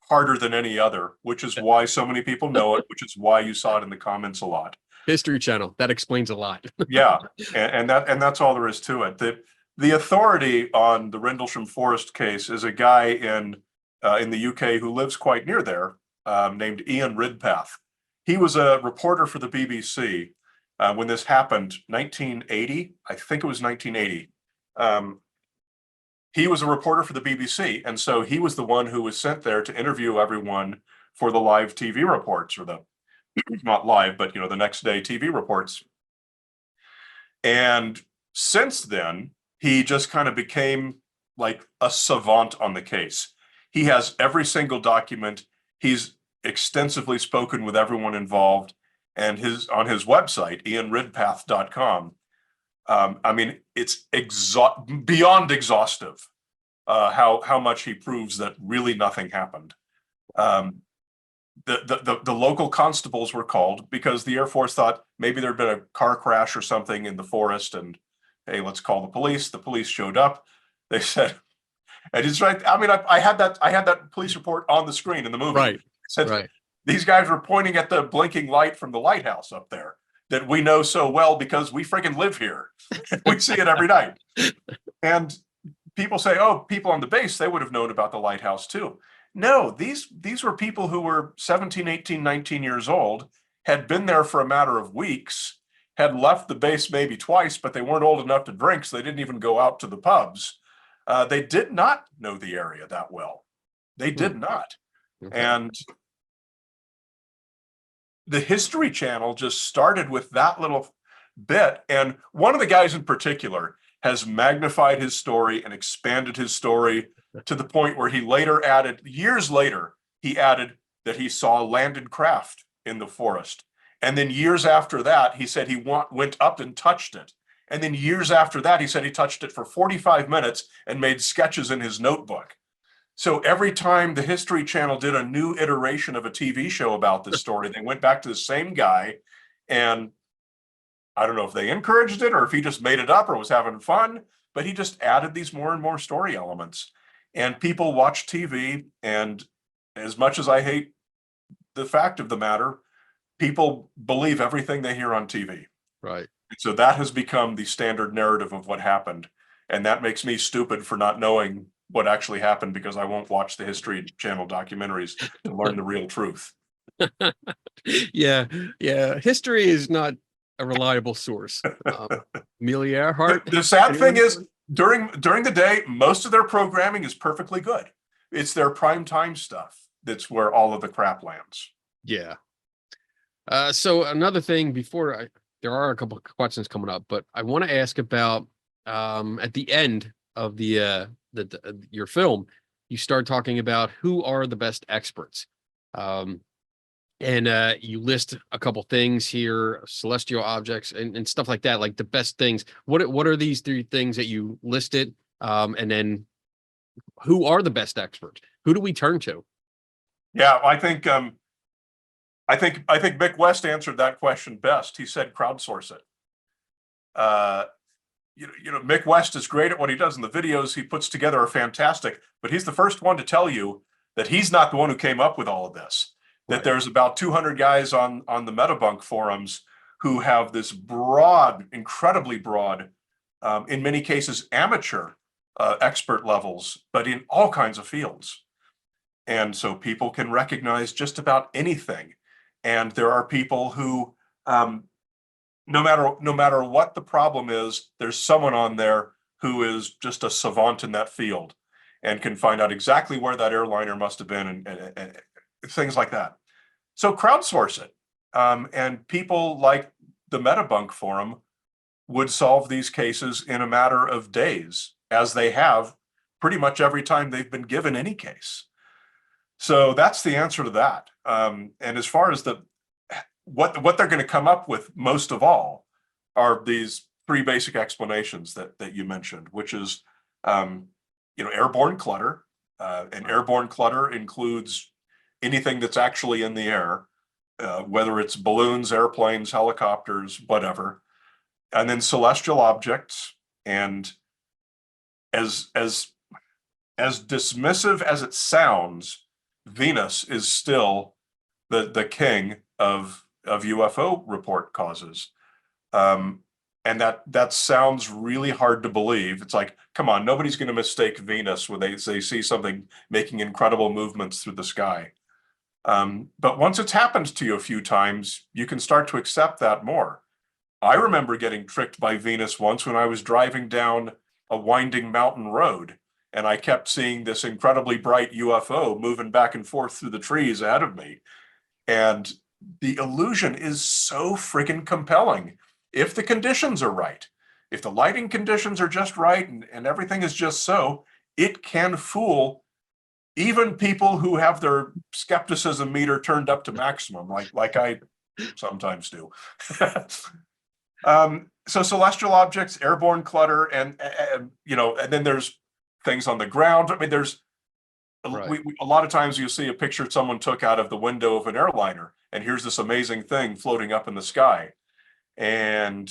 Speaker 2: harder than any other, which is why so many people know it, which is why you saw it in the comments a lot. History
Speaker 1: Channel, that explains a lot.
Speaker 2: Yeah, and that's all there is to it. The authority on the Rendlesham Forest case is a guy in the UK who lives quite near there, named Ian Ridpath. He was a reporter for the BBC when this happened, 1980. I think it was 1980. He was a reporter for the BBC, and so he was the one who was sent there to interview everyone for the live TV reports, or the not live, but the next day TV reports. And since then, he just kind of became like a savant on the case. He has every single document. He's extensively spoken with everyone involved, and on his website, ianridpath.com. I mean, it's beyond exhaustive how much he proves that really nothing happened. The local constables were called because the Air Force thought maybe there'd been a car crash or something in the forest, and hey, let's call the police. The police showed up. They said, and it's right. I mean, I had that police report on the screen in the movie.
Speaker 1: Right.
Speaker 2: Said,
Speaker 1: right.
Speaker 2: These guys were pointing at the blinking light from the lighthouse up there that we know so well because we friggin' live here. We see it every night. And people say, oh, people on the base, they would have known about the lighthouse too. No, these were people who were 17, 18, 19 years old, had been there for a matter of weeks, had left the base maybe twice, but they weren't old enough to drink, so they didn't even go out to the pubs. They did not know the area that well. They did not. Okay. And the History Channel just started with that little bit. And one of the guys in particular has magnified his story and expanded his story to the point where he later added, years later, he added that he saw a landed craft in the forest. And then years after that, he said he went up and touched it. And then years after that, he said he touched it for 45 minutes and made sketches in his notebook. So every time the History Channel did a new iteration of a TV show about this story, they went back to the same guy. And I don't know if they encouraged it or if he just made it up or was having fun, but he just added these more and more story elements. And people watch TV, and as much as I hate the fact of the matter, people believe everything they hear on TV.
Speaker 1: Right.
Speaker 2: So that has become the standard narrative of what happened. And that makes me stupid for not knowing what actually happened because I won't watch the History Channel documentaries to learn the real truth.
Speaker 1: Yeah. History is not a reliable source. Amelia Earhart.
Speaker 2: The sad thing is, during the day, most of their programming is perfectly good. It's their prime time stuff that's where all of the crap lands.
Speaker 1: Yeah. So another thing before there are a couple of questions coming up, but I want to ask about at the end of your film, you start talking about who are the best experts. And you list a couple things here, celestial objects and stuff like that, like the best things. What are these three things that you listed? And then who are the best experts? Who do we turn to?
Speaker 2: Yeah, I think Mick West answered that question best. He said crowdsource it. Mick West is great at what he does, and the videos he puts together are fantastic, but he's the first one to tell you that he's not the one who came up with all of this. That
Speaker 1: Right.
Speaker 2: There's about 200 guys on the Metabunk forums who have this broad, incredibly broad, in many cases amateur expert levels, but in all kinds of fields. And so people can recognize just about anything. And there are people who, no matter what the problem is, there's someone on there who is just a savant in that field and can find out exactly where that airliner must have been and things like that. So crowdsource it. And people like the Metabunk forum would solve these cases in a matter of days, as they have pretty much every time they've been given any case. So that's the answer to that. And as far as what they're going to come up with most of all are these three basic explanations that you mentioned, which is airborne clutter. And airborne clutter includes anything that's actually in the air, whether it's balloons, airplanes, helicopters, whatever. And then celestial objects. And as dismissive as it sounds, Venus is still the king of UFO report causes. And that sounds really hard to believe. It's like, come on, nobody's going to mistake Venus when they see something making incredible movements through the sky. But once it's happened to you a few times, you can start to accept that more. I remember getting tricked by Venus once when I was driving down a winding mountain road, and I kept seeing this incredibly bright UFO moving back and forth through the trees ahead of me. And the illusion is so freaking compelling. If the conditions are right, if the lighting conditions are just right and everything is just so, it can fool even people who have their skepticism meter turned up to maximum, like I sometimes do. So celestial objects, airborne clutter, and then there's things on the ground. I mean, there's
Speaker 1: Right.
Speaker 2: a lot of times you see a picture someone took out of the window of an airliner, and here's this amazing thing floating up in the sky, and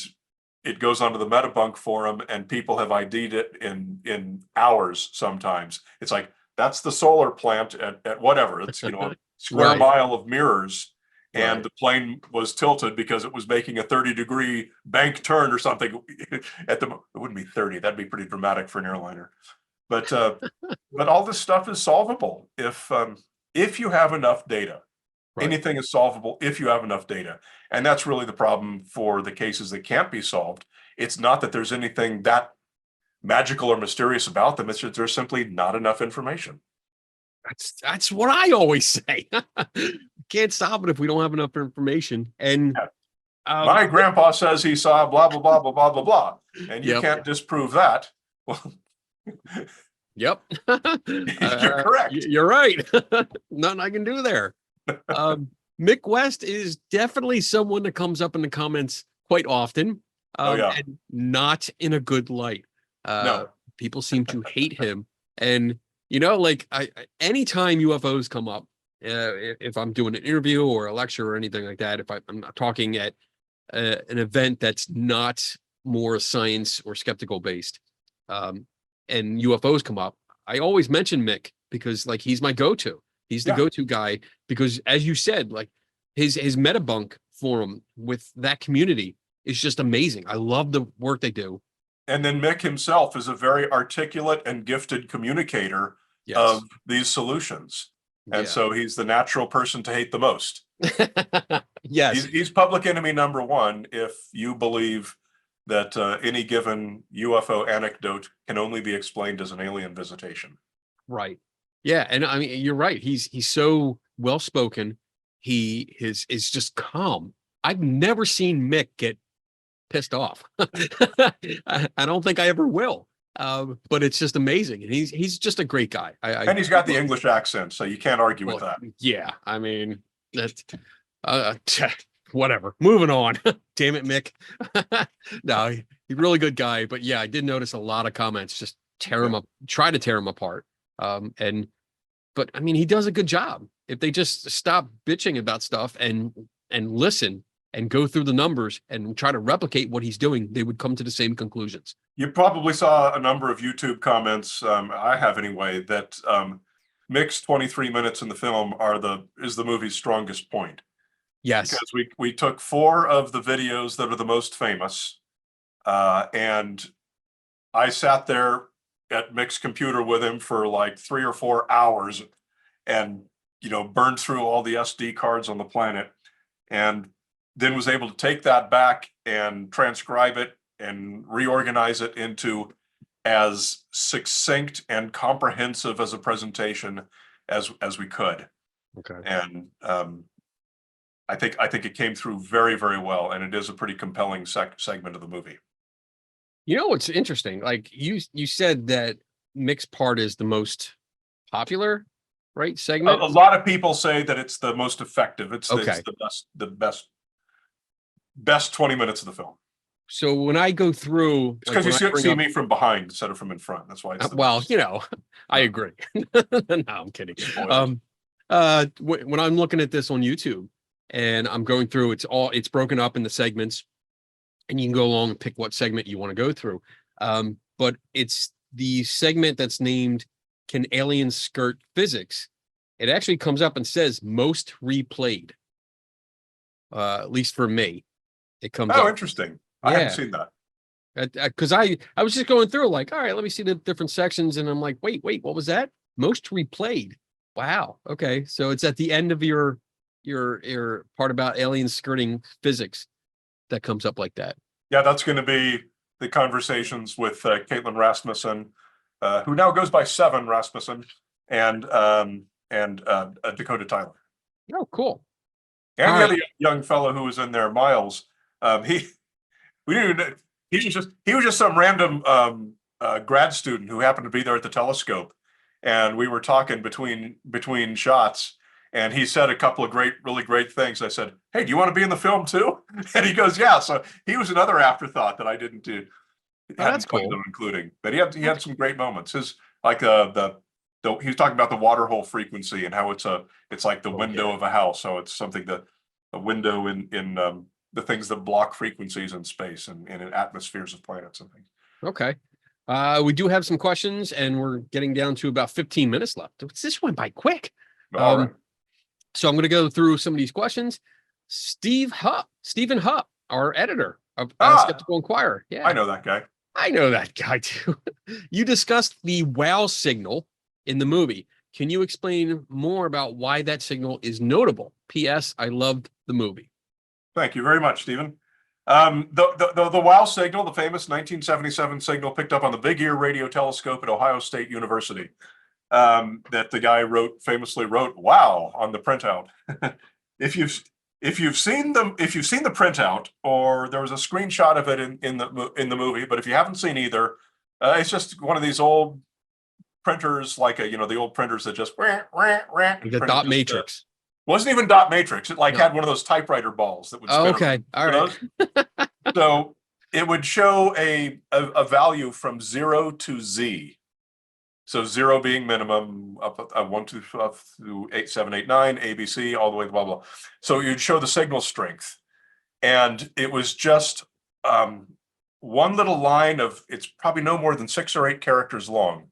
Speaker 2: it goes onto the Metabunk forum, and people have ID'd it in hours. Sometimes it's like, that's the solar plant at whatever, it's a square
Speaker 1: Right.
Speaker 2: mile of mirrors, and
Speaker 1: Right.
Speaker 2: the plane was tilted because it was making a 30-degree bank turn or something. It wouldn't be 30, that'd be pretty dramatic for an airliner. But all this stuff is solvable if you have enough data.
Speaker 1: Right.
Speaker 2: Anything is solvable if you have enough data. And that's really the problem for the cases that can't be solved. It's not that there's anything that magical or mysterious about them. It's just there's simply not enough information.
Speaker 1: That's what I always say. Can't stop it if we don't have enough information. And
Speaker 2: my grandpa says he saw blah, blah, blah, blah, blah, blah, blah. And you
Speaker 1: Yep.
Speaker 2: can't disprove that. Well,
Speaker 1: Yep.
Speaker 2: you're correct.
Speaker 1: You're right. Nothing I can do there. Mick West is definitely someone that comes up in the comments quite often.
Speaker 2: Oh, yeah.
Speaker 1: And not in a good light.
Speaker 2: No.
Speaker 1: People seem to hate him. And, like anytime UFOs come up, if I'm doing an interview or a lecture or anything like that, if I'm not talking at an event that's not more science or skeptical based, and UFOs come up, I always mention Mick because like he's my go-to. He's the go-to guy because, as you said, like his Metabunk forum with that community is just amazing. I love the work they do.
Speaker 2: And then Mick himself is a very articulate and gifted communicator of these solutions. And so he's the natural person to hate the most.
Speaker 1: Yes.
Speaker 2: He's public enemy number one if you believe that any given UFO anecdote can only be explained as an alien visitation.
Speaker 1: Right. Yeah. And I mean, you're right. He's so well-spoken. He is just calm. I've never seen Mick get pissed off. I don't think I ever will. But it's just amazing. And he's just a great guy.
Speaker 2: And he's got the English accent, so you can't argue with that.
Speaker 1: Yeah. I mean, that's whatever. Moving on. Damn it, Mick. No, he's a really good guy. But yeah, I did notice a lot of comments just tear him up, try to tear him apart. But I mean, he does a good job. If they just stop bitching about stuff and listen and go through the numbers and try to replicate what he's doing, they would come to the same conclusions.
Speaker 2: You probably saw a number of YouTube comments, I have anyway, that Mick's 23 minutes in the film is the movie's strongest point.
Speaker 1: Yes.
Speaker 2: Because we took 4 of the videos that are the most famous, and I sat there at Mick's computer with him for like 3 or 4 hours and, burned through all the SD cards on the planet, and then was able to take that back and transcribe it and reorganize it into as succinct and comprehensive as a presentation as we could.
Speaker 1: Okay.
Speaker 2: And I think it came through very, very well, and it is a pretty compelling segment of the movie.
Speaker 1: What's interesting? Like you said that Mick's part is the most popular, right? Segment.
Speaker 2: A lot of people say that it's the most effective. It's the best 20 minutes of the film.
Speaker 1: So when I go through,
Speaker 2: it's because you see me from behind instead of from in front. That's why.
Speaker 1: I agree. No, I'm kidding. When I'm looking at this on YouTube and I'm going through, it's broken up into segments, and you can go along and pick what segment you want to go through. But it's the segment that's named "Can Aliens Skirt Physics?" It actually comes up and says most replayed. At least for me, it comes.
Speaker 2: Oh,
Speaker 1: up.
Speaker 2: Interesting. I haven't seen that.
Speaker 1: Because I was just going through like, all right, let me see the different sections, and I'm like, wait, what was that? Most replayed. Wow. Okay, so it's at the end of your part about aliens skirting physics that comes up like that.
Speaker 2: Yeah, that's going to be the conversations with Caitlin Rasmussen, who now goes by 7 Rasmussen, and Dakota Tyler.
Speaker 1: Oh, cool.
Speaker 2: And the other young fellow who was in there, Miles. He was just some random grad student who happened to be there at the telescope, and we were talking between shots, and he said a couple of really great things. I said, "Hey, do you want to be in the film too?" And he goes, "Yeah." So he was another afterthought that I didn't do.
Speaker 1: That's cool.
Speaker 2: Including, but he had some great moments. His he was talking about the water hole frequency and how it's like the window of a house. So it's something that a window in the things that block frequencies in space and in atmospheres of planets and things.
Speaker 1: Okay. We do have some questions, and we're getting down to about 15 minutes left. This went by quick.
Speaker 2: All right.
Speaker 1: So I'm going to go through some of these questions. Stephen Hupp, our editor of Skeptical Inquirer. Yeah,
Speaker 2: I know that guy.
Speaker 1: I know that guy too. You discussed the wow signal in the movie. Can you explain more about why that signal is notable? P.S. I loved the movie.
Speaker 2: Thank you very much, Stephen. The WOW signal, the famous 1977 signal picked up on the Big Ear radio telescope at Ohio State University, that the guy famously wrote "wow" on the printout. If you've seen the printout, or there was a screenshot of it in the movie, but if you haven't seen either, it's just one of these old printers, like the old printers that just
Speaker 1: the dot matrix.
Speaker 2: Wasn't even dot matrix. It had one of those typewriter balls that would spin.
Speaker 1: Okay, all right.
Speaker 2: So it would show a value from 0 to Z. So 0 being minimum, up 1 through 8, 7, 8, 9, ABC, all the way to blah blah. So you'd show the signal strength, and it was just one little line of, it's probably no more than 6 or 8 characters long.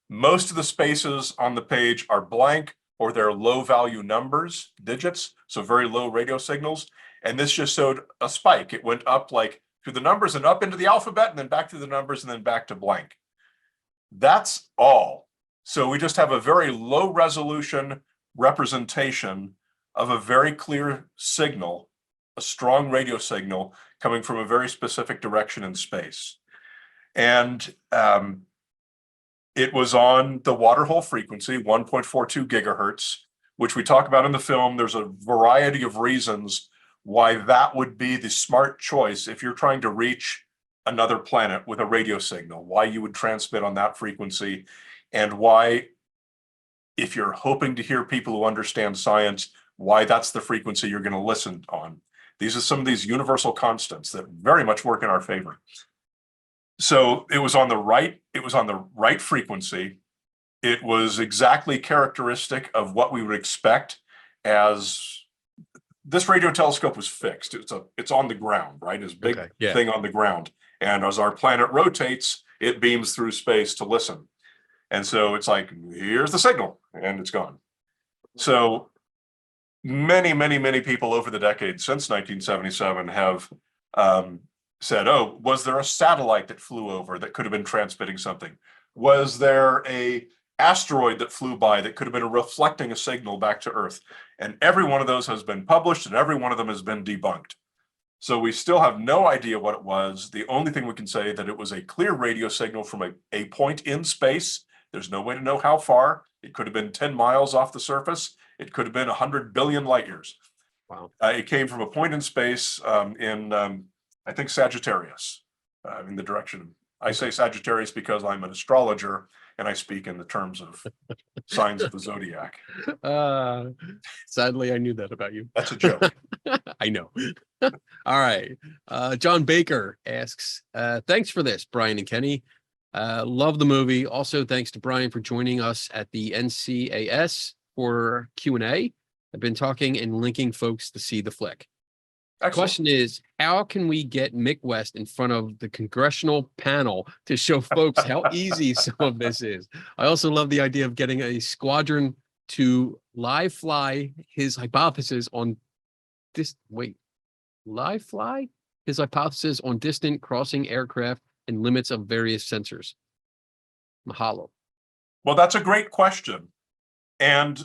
Speaker 2: Most of the spaces on the page are blank, or they're low value numbers, digits, so very low radio signals. And this just showed a spike. It went up like through the numbers and up into the alphabet, and then back through the numbers and then back to blank. That's all. So we just have a very low resolution representation of a very clear signal, a strong radio signal coming from a very specific direction in space. And it was on the water hole frequency, 1.42 gigahertz, which we talk about in the film. There's a variety of reasons why that would be the smart choice if you're trying to reach another planet with a radio signal, why you would transmit on that frequency, and why, if you're hoping to hear people who understand science, why that's the frequency you're going to listen on. These are some of these universal constants that very much work in our favor. So it was on the right frequency. It was exactly characteristic of what we would expect as this radio telescope was fixed. It's on the ground, right? It's a big thing on the ground. And as our planet rotates, it beams through space to listen. And so it's like, here's the signal, and it's gone. So many, many, many people over the decades since 1977 have said, oh, was there a satellite that flew over that could have been transmitting something? Was there a asteroid that flew by that could have been reflecting a signal back to Earth? And every one of those has been published, and every one of them has been debunked. So we still have no idea what it was. The only thing we can say that it was a clear radio signal from a point in space. There's no way to know how far. It could have been 10 miles off the surface. It could have been 100 billion light years.
Speaker 1: Wow.
Speaker 2: It came from a point in space in, I think, Sagittarius, in the direction. I say Sagittarius because I'm an astrologer and I speak in the terms of signs of the zodiac.
Speaker 1: Sadly, I knew that about you.
Speaker 2: That's a joke.
Speaker 1: I know. All right. John Baker asks, thanks for this, Brian and Kenny. Love the movie. Also, thanks to Brian for joining us at the NCAS for Q&A. I've been talking and linking folks to see the flick. The question is, how can we get Mick West in front of the Congressional panel to show folks how easy some of this is? I also love the idea of getting a squadron to live fly his hypothesis on this. Live fly his hypothesis on distant crossing aircraft and limits of various sensors. Mahalo.
Speaker 2: Well, that's a great question. And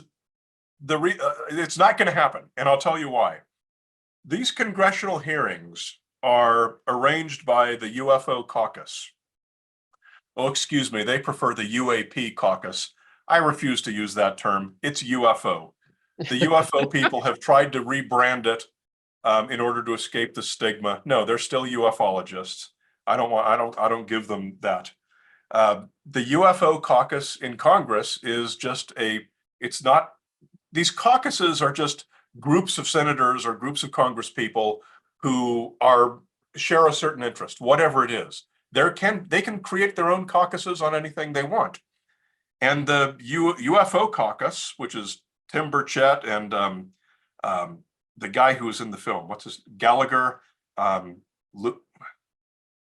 Speaker 2: it's not going to happen. And I'll tell you why. These congressional hearings are arranged by the UFO caucus. Oh, excuse me, they prefer the UAP caucus. I refuse to use that term. It's UFO. The UFO people have tried to rebrand it in order to escape the stigma. No, they're still ufologists. I don't give them that. The UFO caucus in Congress is just these caucuses are just groups of senators or groups of Congress people who share a certain interest, whatever it is. They can create their own caucuses on anything they want. And the UFO caucus, which is Tim Burchett and the guy who was in the film, Gallagher,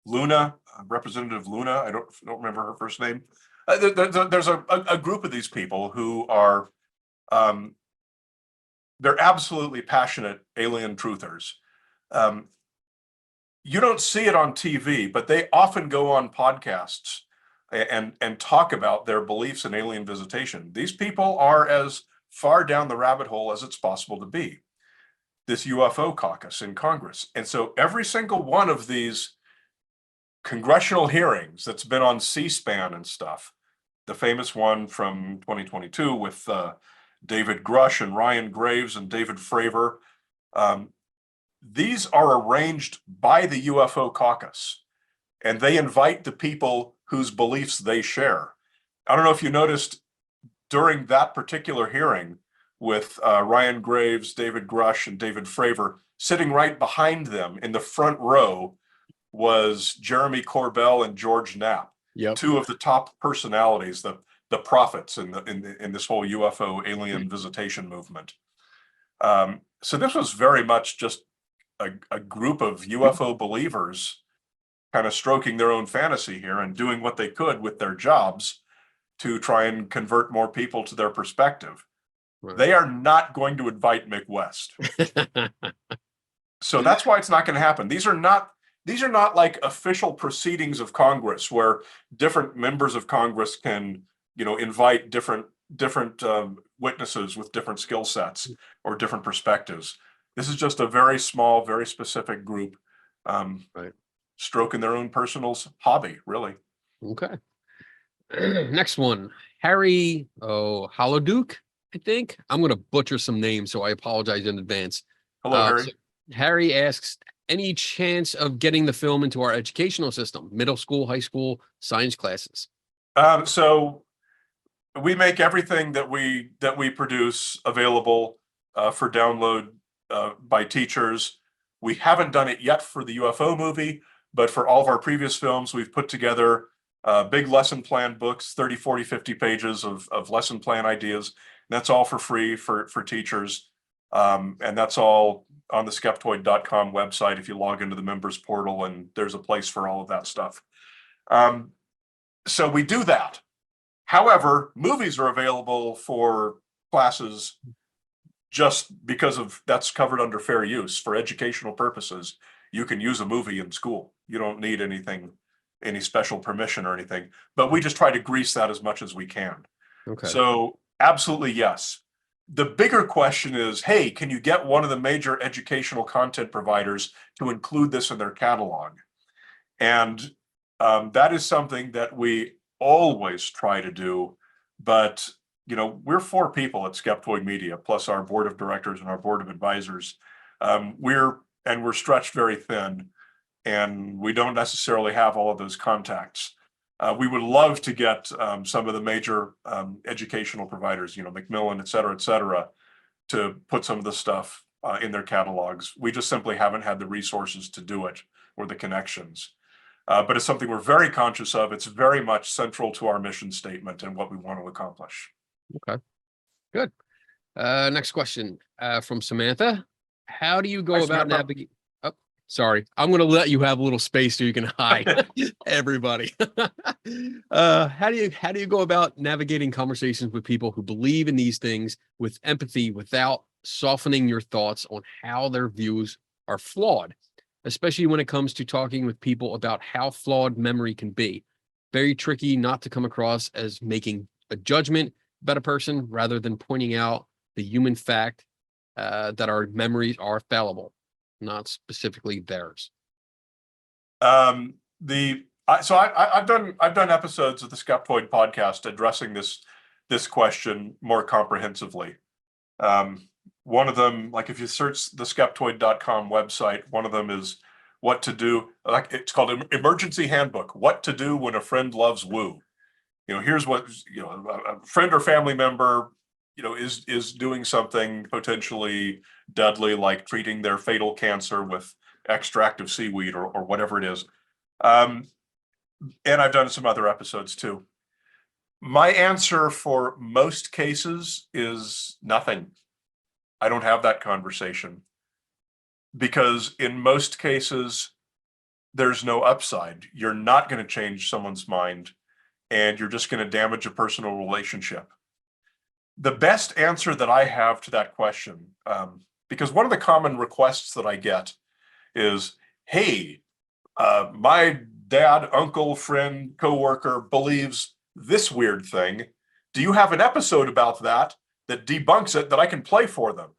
Speaker 2: Luna, Representative Luna, I don't remember her first name. There's a group of these people who are they're absolutely passionate alien truthers. You don't see it on TV, but they often go on podcasts and talk about their beliefs in alien visitation. These people are as far down the rabbit hole as it's possible to be. This UFO caucus in Congress. And so every single one of these congressional hearings that's been on C-SPAN and stuff, the famous one from 2022 with David Grush and Ryan Graves and David Fravor. These are arranged by the UFO caucus, and they invite the people whose beliefs they share. I don't know if you noticed during that particular hearing with Ryan Graves, David Grush, and David Fravor, sitting right behind them in the front row was Jeremy Corbell and George Knapp, two of the top personalities, the prophets in this whole UFO alien visitation movement. So this was very much just a group of UFO believers kind of stroking their own fantasy here and doing what they could with their jobs to try and convert more people to their perspective. Right. They are not going to invite Mick West. So that's why it's not going to happen. These are not like official proceedings of Congress where different members of Congress can, invite different witnesses with different skill sets or different perspectives. This is just a very small, very specific group, right, stroking their own personal hobby, really.
Speaker 1: Okay. Next one, Harry Holoduke, I think. I'm going to butcher some names, so I apologize in advance.
Speaker 2: Hello, Harry.
Speaker 1: Harry asks, any chance of getting the film into our educational system, middle school, high school, science classes?
Speaker 2: So we make everything that we produce available for download by teachers. We haven't done it yet for the UFO movie, but for all of our previous films, we've put together big lesson plan books, 30, 40, 50 pages of lesson plan ideas. That's all for free for teachers. And that's all on the skeptoid.com website if you log into the members portal, and there's a place for all of that stuff. So we do that. However, movies are available for classes just because of that's covered under fair use for educational purposes. You can use a movie in school. You don't need any special permission or anything, but we just try to grease that as much as we can.
Speaker 1: Okay.
Speaker 2: So absolutely, yes. The bigger question is, hey, can you get one of the major educational content providers to include this in their catalog? And that is something that we always try to do, but we're 4 people at Skeptoid Media, plus our board of directors and our board of advisors. We're stretched very thin, and we don't necessarily have all of those contacts. We would love to get some of the major educational providers, Macmillan, et cetera, to put some of the stuff in their catalogs. We just simply haven't had the resources to do it or the connections. But it's something we're very conscious of. It's very much central to our mission statement and what we want to accomplish.
Speaker 1: Okay, good. Next question from Samantha. How do you go
Speaker 2: Hi,
Speaker 1: about
Speaker 2: Samantha.
Speaker 1: navigating? Oh, sorry. I'm going to let you have a little space so you can hide everybody. How do you go about navigating conversations with people who believe in these things with empathy without softening your thoughts on how their views are flawed, especially when it comes to talking with people about how flawed memory can be? Very tricky not to come across as making a judgment about a person rather than pointing out the human fact that our memories are fallible, not specifically theirs.
Speaker 2: So I've done episodes of the Skeptoid podcast addressing this question more comprehensively. One of them, like if you search the skeptoid.com website, one of them is what to do. Like it's called Emergency Handbook: What to Do When a Friend Loves Woo. Here's what a friend or family member is doing something potentially deadly, like treating their fatal cancer with extract of seaweed or whatever it is. And I've done some other episodes too. My answer for most cases is nothing. I don't have that conversation because in most cases, there's no upside. You're not going to change someone's mind, and you're just going to damage a personal relationship. The best answer that I have to that question, because one of the common requests that I get is, hey, my dad, uncle, friend, coworker believes this weird thing. Do you have an episode about that debunks it that I can play for them?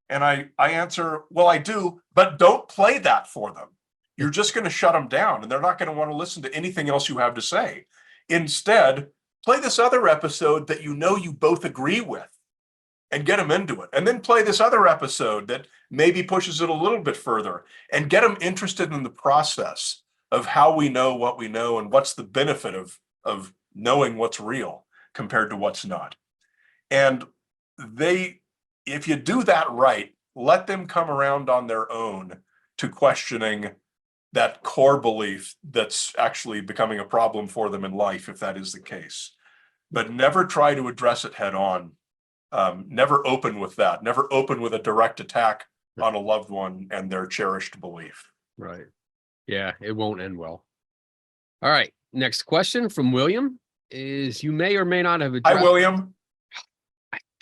Speaker 2: And I answer, well, I do, but don't play that for them. You're just going to shut them down, and they're not going to want to listen to anything else you have to say. Instead, play this other episode that you both agree with and get them into it. And then play this other episode that maybe pushes it a little bit further and get them interested in the process of how we know what we know and what's the benefit of knowing what's real compared to what's not. And if you do that right, let them come around on their own to questioning that core belief that's actually becoming a problem for them in life, if that is the case. But never try to address it head on. Never open with that. Never open with a direct attack on a loved one and their cherished belief.
Speaker 1: Right. Yeah, it won't end well. All right. Next question from William is, you may or may not have addressed...
Speaker 2: Hi, William.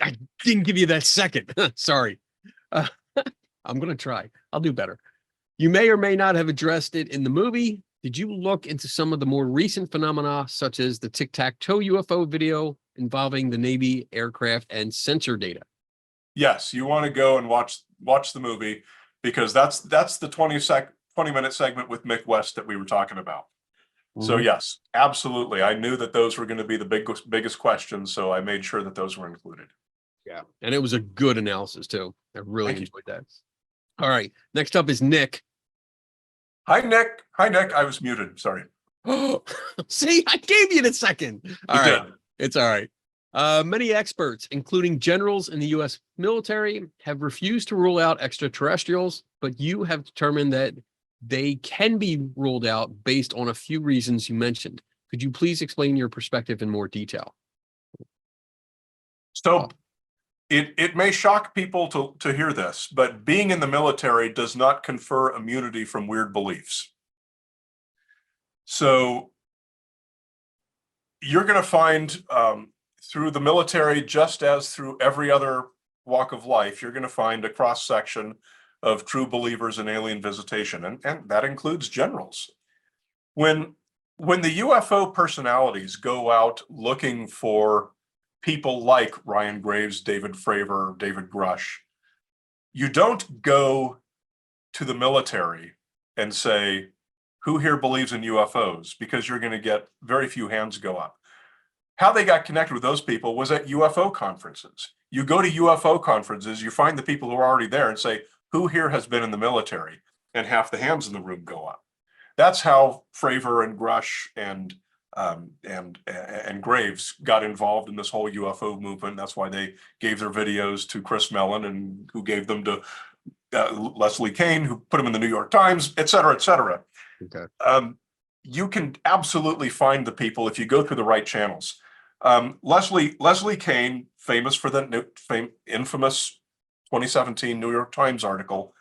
Speaker 1: I didn't give you that second. Sorry. I'm going to try. I'll do better. You may or may not have addressed it in the movie. Did you look into some of the more recent phenomena, such as the tic-tac-toe UFO video involving the Navy aircraft and sensor data?
Speaker 2: Yes, you want to go and watch the movie, because that's the 20-minute segment with Mick West that we were talking about. Mm-hmm. So yes, absolutely. I knew that those were going to be the biggest questions, so I made sure that those were included.
Speaker 1: Yeah, and it was a good analysis too. I really enjoyed that. All right. Next up is Nick.
Speaker 2: Hi, Nick. Hi, Nick. I was muted. Sorry.
Speaker 1: Oh, see, I gave you the second. All
Speaker 2: You
Speaker 1: right.
Speaker 2: did.
Speaker 1: It's all right. Many experts, including generals in the U.S. military, have refused to rule out extraterrestrials, but you have determined that they can be ruled out based on a few reasons you mentioned. Could you please explain your perspective in more detail?
Speaker 2: So it may shock people to hear this, but being in the military does not confer immunity from weird beliefs. So you're going to find through the military, just as through every other walk of life, you're going to find a cross section of true believers in alien visitation, and that includes generals. When the UFO personalities go out looking for people like Ryan Graves, David Fravor, David Grush, you don't go to the military and say, who here believes in UFOs? Because you're going to get very few hands go up. How they got connected with those people was at UFO conferences. You go to UFO conferences, you find the people who are already there and say, who here has been in the military? And half the hands in the room go up. That's how Fravor and Grush and Graves got involved in this whole UFO movement. That's why they gave their videos to Chris Mellon, and who gave them to Leslie Kean, who put them in the New York Times, et cetera, et cetera.
Speaker 1: Okay.
Speaker 2: You can absolutely find the people if you go through the right channels. Leslie Kean, famous for the infamous 2017 New York Times article,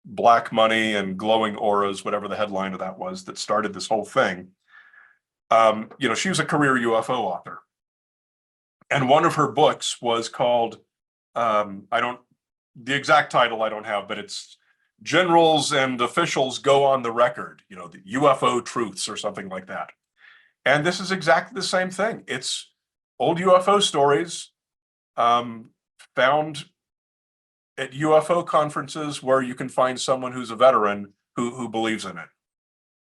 Speaker 2: Black Money and Glowing Auras, whatever the headline of that was, that started this whole thing. She was a career UFO author. And one of her books was called, the exact title I don't have, but it's Generals and Officials Go on the Record, the UFO Truths or something like that. And this is exactly the same thing. It's old UFO stories found at UFO conferences where you can find someone who's a veteran who believes in it.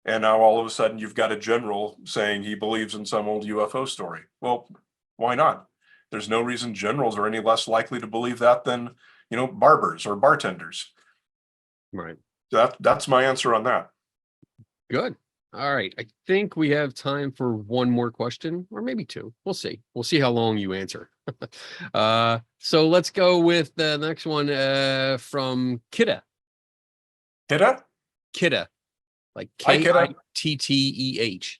Speaker 2: And now all of a sudden you've got a general saying he believes in some old UFO story. Well, why not? There's no reason generals are any less likely to believe that than, barbers or bartenders.
Speaker 1: Right.
Speaker 2: That's my answer on that.
Speaker 1: Good. All right. I think we have time for one more question, or maybe two. We'll see. We'll see how long you answer. So let's go with the next one from Kidda.
Speaker 2: Kidda?
Speaker 1: Kidda. Like
Speaker 2: Hi, Kidda.
Speaker 1: Kitteh.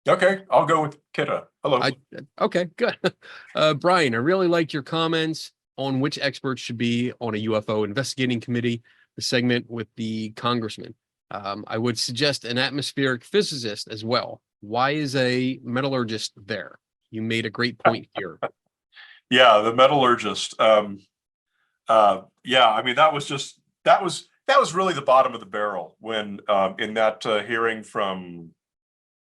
Speaker 2: Okay, I'll go with Kidda. Hello.
Speaker 1: Okay, good. Brian, I really liked your comments on which experts should be on a UFO investigating committee, the segment with the congressman. I would suggest an atmospheric physicist as well. Why is a metallurgist there? You made a great point here.
Speaker 2: Yeah, the metallurgist. Yeah, I mean, that was really the bottom of the barrel when in that hearing from,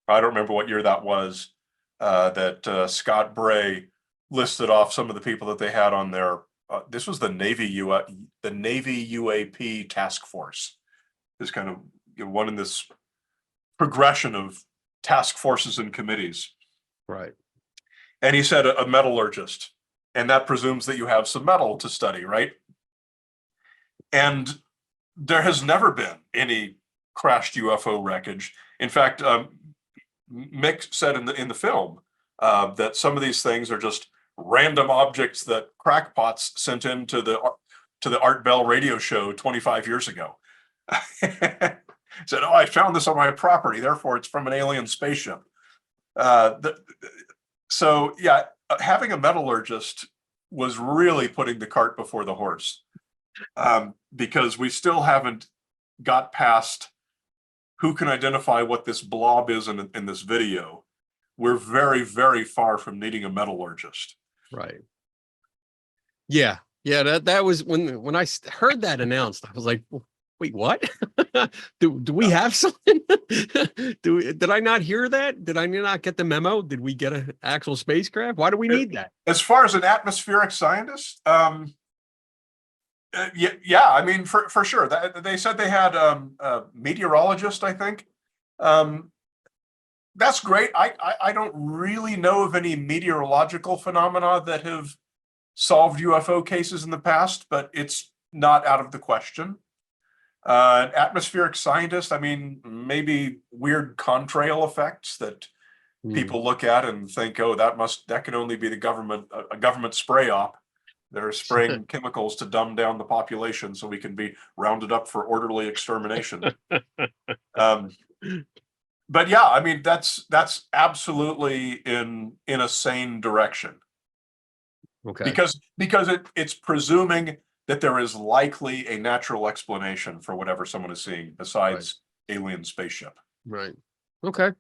Speaker 2: I don't remember what year that was, that Scott Bray listed off some of the people that they had on their. This was the Navy UAP task force. This kind of one in this progression of task forces and committees.
Speaker 1: Right.
Speaker 2: And he said a metallurgist, and that presumes that you have some metal to study, right? And there has never been any crashed UFO wreckage. In fact, Mick said in the film that some of these things are just random objects that crackpots sent into the Art Bell radio show 25 years ago. Said, "Oh, I found this on my property, therefore it's from an alien spaceship." So yeah, having a metallurgist was really putting the cart before the horse, because we still haven't got past who can identify what this blob is in this video. We're very, very far from needing a metallurgist.
Speaker 1: Right. Yeah. That was when I heard that announced, I was like, wait, what? do we have something? Did I not hear that? Did I not get the memo? Did we get an actual spacecraft? Why do we need that?
Speaker 2: As far as an atmospheric scientist, yeah, I mean, for sure. They said they had a meteorologist, I think. That's great. I don't really know of any meteorological phenomena that have solved UFO cases in the past, but it's not out of the question. Atmospheric scientist, I mean, maybe weird contrail effects that people look at and think, oh, that could only be the government, a government spray op. They're spraying chemicals to dumb down the population so we can be rounded up for orderly extermination. But yeah, I mean, that's absolutely in a sane direction.
Speaker 1: Okay.
Speaker 2: Because it's presuming that there is likely a natural explanation for whatever someone is seeing besides alien spaceship.
Speaker 1: Right. Okay.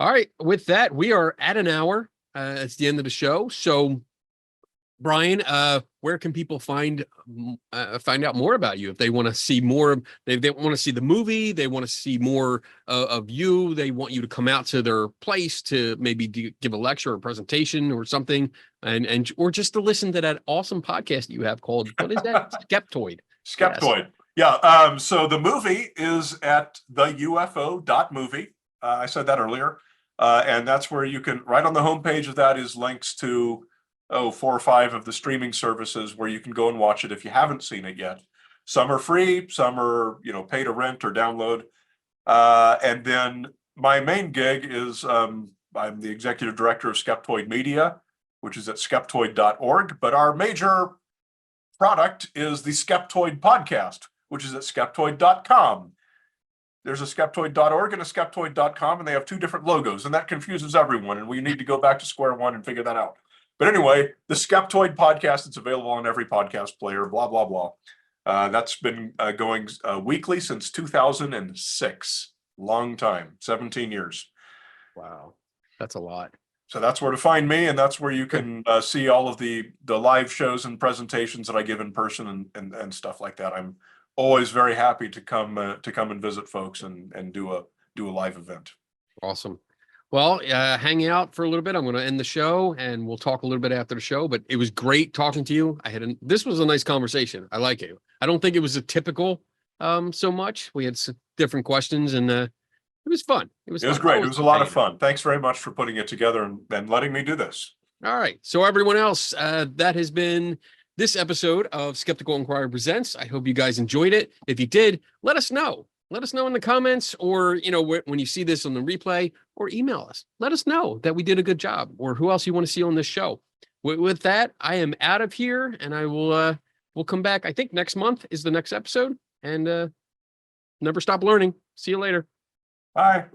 Speaker 1: All right. With that, we are at an hour. It's the end of the show. So, Brian, where can people find out more about you if they want to see more? They want to see the movie. They want to see more of you. They want you to come out to their place to maybe give a lecture or presentation or something, and or just to listen to that awesome podcast you have called, what is that? Skeptoid.
Speaker 2: Skeptoid. Yes. Yeah. So the movie is at theufo.movie. I said that earlier, and that's where you can. Right on the homepage of that is links to 4 or 5 of the streaming services where you can go and watch it if you haven't seen it yet. Some are free, some are, pay to rent or download. And then my main gig is I'm the executive director of Skeptoid Media, which is at skeptoid.org. But our major product is the Skeptoid podcast, which is at skeptoid.com. There's a skeptoid.org and a skeptoid.com, and they have 2 different logos, and that confuses everyone. And we need to go back to square one and figure that out. But anyway, the Skeptoid podcast, it's available on every podcast player, blah, blah, blah. That's been going weekly since 2006. Long time, 17 years.
Speaker 1: Wow. That's a lot.
Speaker 2: So that's where to find me, and that's where you can see all of the live shows and presentations that I give in person and stuff like that. I'm always very happy to come and visit folks and do a live event.
Speaker 1: Awesome. Well, hang out for a little bit. I'm going to end the show and we'll talk a little bit after the show, but it was great talking to you. This was a nice conversation. I like it. I don't think it was a typical so much. We had some different questions and it was fun. It was
Speaker 2: great. It was a lot of fun. Thanks very much for putting it together and letting me do this.
Speaker 1: All right. So everyone else, that has been this episode of Skeptical Inquirer Presents. I hope you guys enjoyed it. If you did, let us know. Let us know in the comments, or, when you see this on the replay, or email us. Let us know that we did a good job, or who else you want to see on this show. With that, I am out of here, and I will we'll come back. I think next month is the next episode, and never stop learning. See you later.
Speaker 2: Bye.